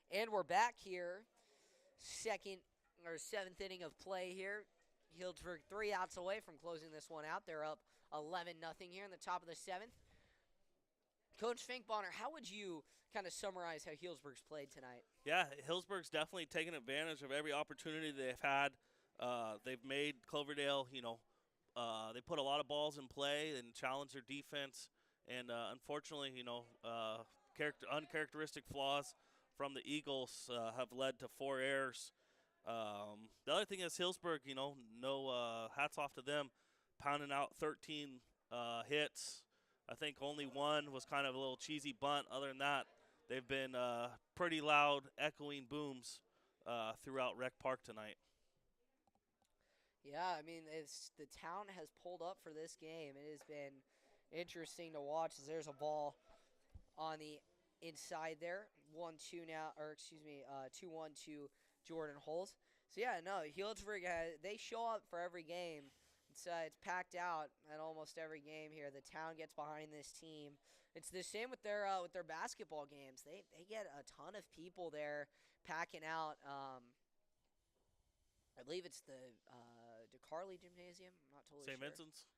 And we're back here. Seventh inning of play here. Healdsburg 3 outs away from closing this one out. They're up 11-0 here in the top of the seventh. Coach Finkbonner, how would you kind of summarize how Healdsburg's played tonight? Yeah, Healdsburg's definitely taken advantage of every opportunity they've had. They've made Cloverdale, they put a lot of balls in play and challenged their defense. And unfortunately, uncharacteristic flaws from the Eagles have led to 4 errors. The other thing is Healdsburg, no hats off to them, pounding out 13 hits. I think only one was kind of a little cheesy bunt. Other than that, they've been pretty loud, echoing booms throughout Rec Park tonight. Yeah, I mean, the town has pulled up for this game. It has been interesting to watch as there's a ball on the inside there. 1-2 now, 2-1 to Jordan Holes. So, yeah, no, Healdsburg, they show up for every game. It's packed out at almost every game here. The town gets behind this team. It's the same with their basketball games. They get a ton of people there packing out. I believe it's the DeCarly Gymnasium. I'm not totally St. sure. Vincent's?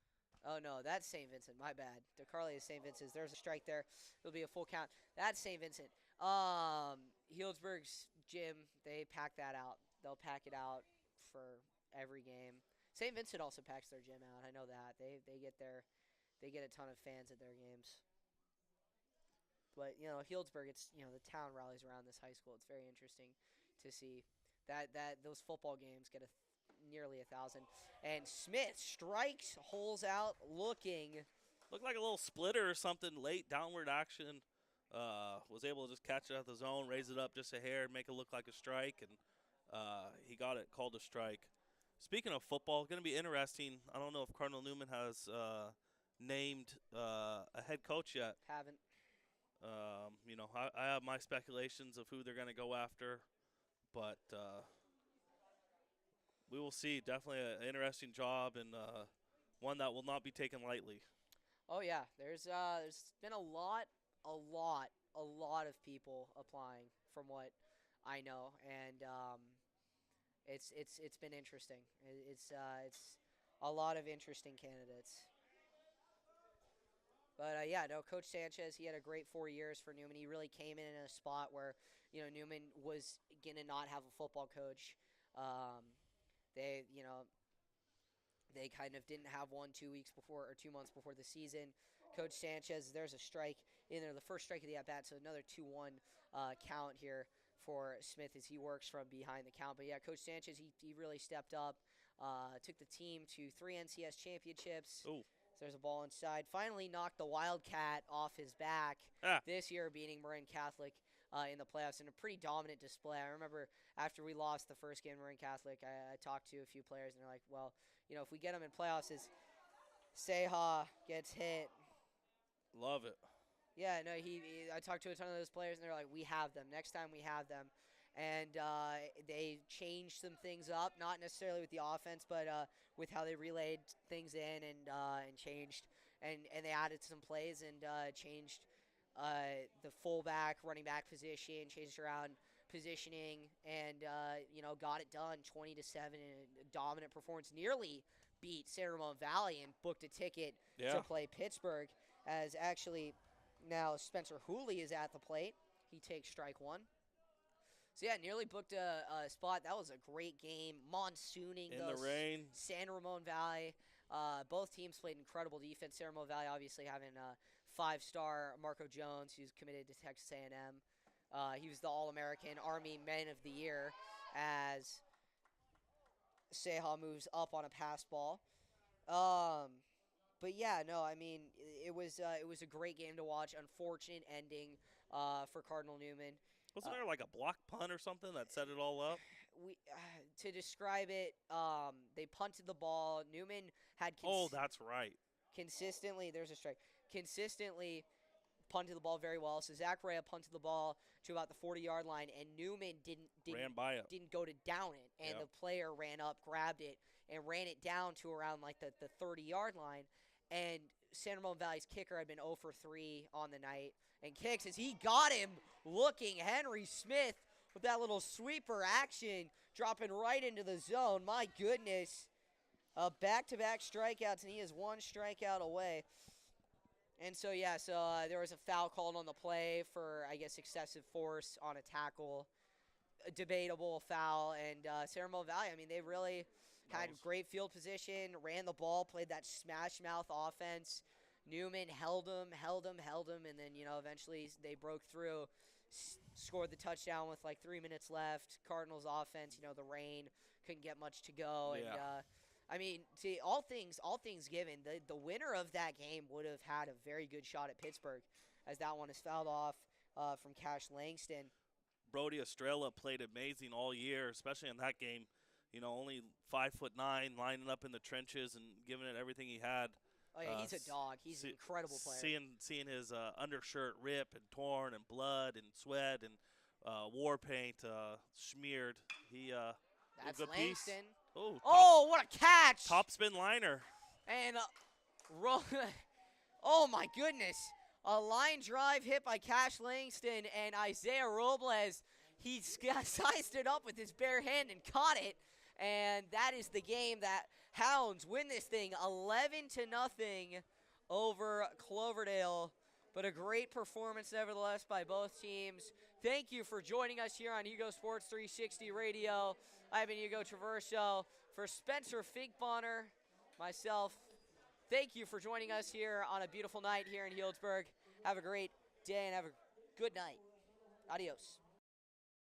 Oh, no, that's St. Vincent. My bad. DeCarly is St. Vincent's. There's a strike there. It'll be a full count. That's St. Vincent. Healdsburg's gym, they pack that out. They'll pack it out for every game. St. Vincent also packs their gym out. I know that. They get a ton of fans at their games. But, Healdsburg, it's, the town rallies around this high school. It's very interesting to see that those football games get nearly 1,000. And Smith strikes, holes out, looking. Looked like a little splitter or something, late downward action. Was able to just catch it out the zone, raise it up just a hair, make it look like a strike, and he got it called a strike. Speaking of football, going to be interesting. I don't know if Cardinal Newman has named a head coach yet. Haven't. I have my speculations of who they're going to go after, but we will see. Definitely an interesting job and one that will not be taken lightly. Oh yeah, there's been a lot of people applying from what I know, and it's been interesting. It's a lot of interesting candidates. But, Coach Sanchez, he had a great 4 years for Newman. He really came in a spot where, Newman was going to not have a football coach. They kind of didn't have one 2 weeks before or 2 months before the season. Coach Sanchez, there's a strike in there, the first strike of the at-bat, so another 2-1 count here for Smith as he works from behind the count. But, Coach Sanchez, he really stepped up, took the team to 3 NCS championships. Ooh. There's a ball inside. Finally knocked the Wildcat off his back this year, beating Marin Catholic in the playoffs in a pretty dominant display. I remember after we lost the first game to Marin Catholic, I talked to a few players, and they're like, well, if we get them in playoffs, as Seha gets hit. Love it. Yeah, no, I talked to a ton of those players, and they're like, we have them. Next time we have them. And they changed some things up, not necessarily with the offense, but with how they relayed things in and changed. And they added some plays and changed the fullback, running back position, changed around positioning, and, got it done 20-7 in a dominant performance. Nearly beat San Ramon Valley and booked a ticket to play Pittsburgh, as actually now Spencer Hooley is at the plate. He takes strike one. So, nearly booked a spot. That was a great game. Monsooning in the rain. San Ramon Valley. Both teams played incredible defense. San Ramon Valley obviously having a 5-star Marco Jones, who's committed to Texas A&M. He was the All-American Army Man of the Year as Seha moves up on a pass ball. But, it was a great game to watch. Unfortunate ending for Cardinal Newman. Wasn't there like a block punt or something that set it all up? To describe it, they punted the ball. Newman had that's right. Consistently, there's a strike. Consistently punted the ball very well. So Zach Rea punted the ball to about the 40-yard line, and Newman ran by it. Didn't go to down it, and the player ran up, grabbed it, and ran it down to around like the 30-yard line. And San Ramon Valley's kicker had been 0 for 3 on the night, and kicks as he got him looking. Henry Smith with that little sweeper action, dropping right into the zone. My goodness. Back-to-back strikeouts, and he is one strikeout away. And so, there was a foul called on the play for, I guess, excessive force on a tackle. A debatable foul. And San Ramon Valley, they really had great field position, ran the ball, played that smash-mouth offense. Newman held him, and then, eventually they broke through, scored the touchdown with like 3 minutes left. Cardinals offense, the rain, couldn't get much to go. Yeah. And, see, all things given, the winner of that game would have had a very good shot at Pittsburgh, as that one is fouled off from Cash Langston. Brody Estrella played amazing all year, especially in that game. Only 5'9", lining up in the trenches and giving it everything he had. Oh, yeah, he's a dog. He's an incredible player. Seeing his undershirt rip and torn and blood and sweat and war paint smeared. He that's a good Langston. piece. Oh, Oh, what a catch! top spin liner. And oh my goodness. A line drive hit by Cash Langston and Isaiah Robles. He sized it up with his bare hand and caught it. And that is the game that Hounds win this thing 11-0 over Cloverdale. But a great performance nevertheless by both teams. Thank you for joining us here on Hugo Sports 360 Radio. I've been Hugo Traverso. For Spencer Finkbonner, myself, thank you for joining us here on a beautiful night here in Healdsburg. Have a great day and have a good night. Adios.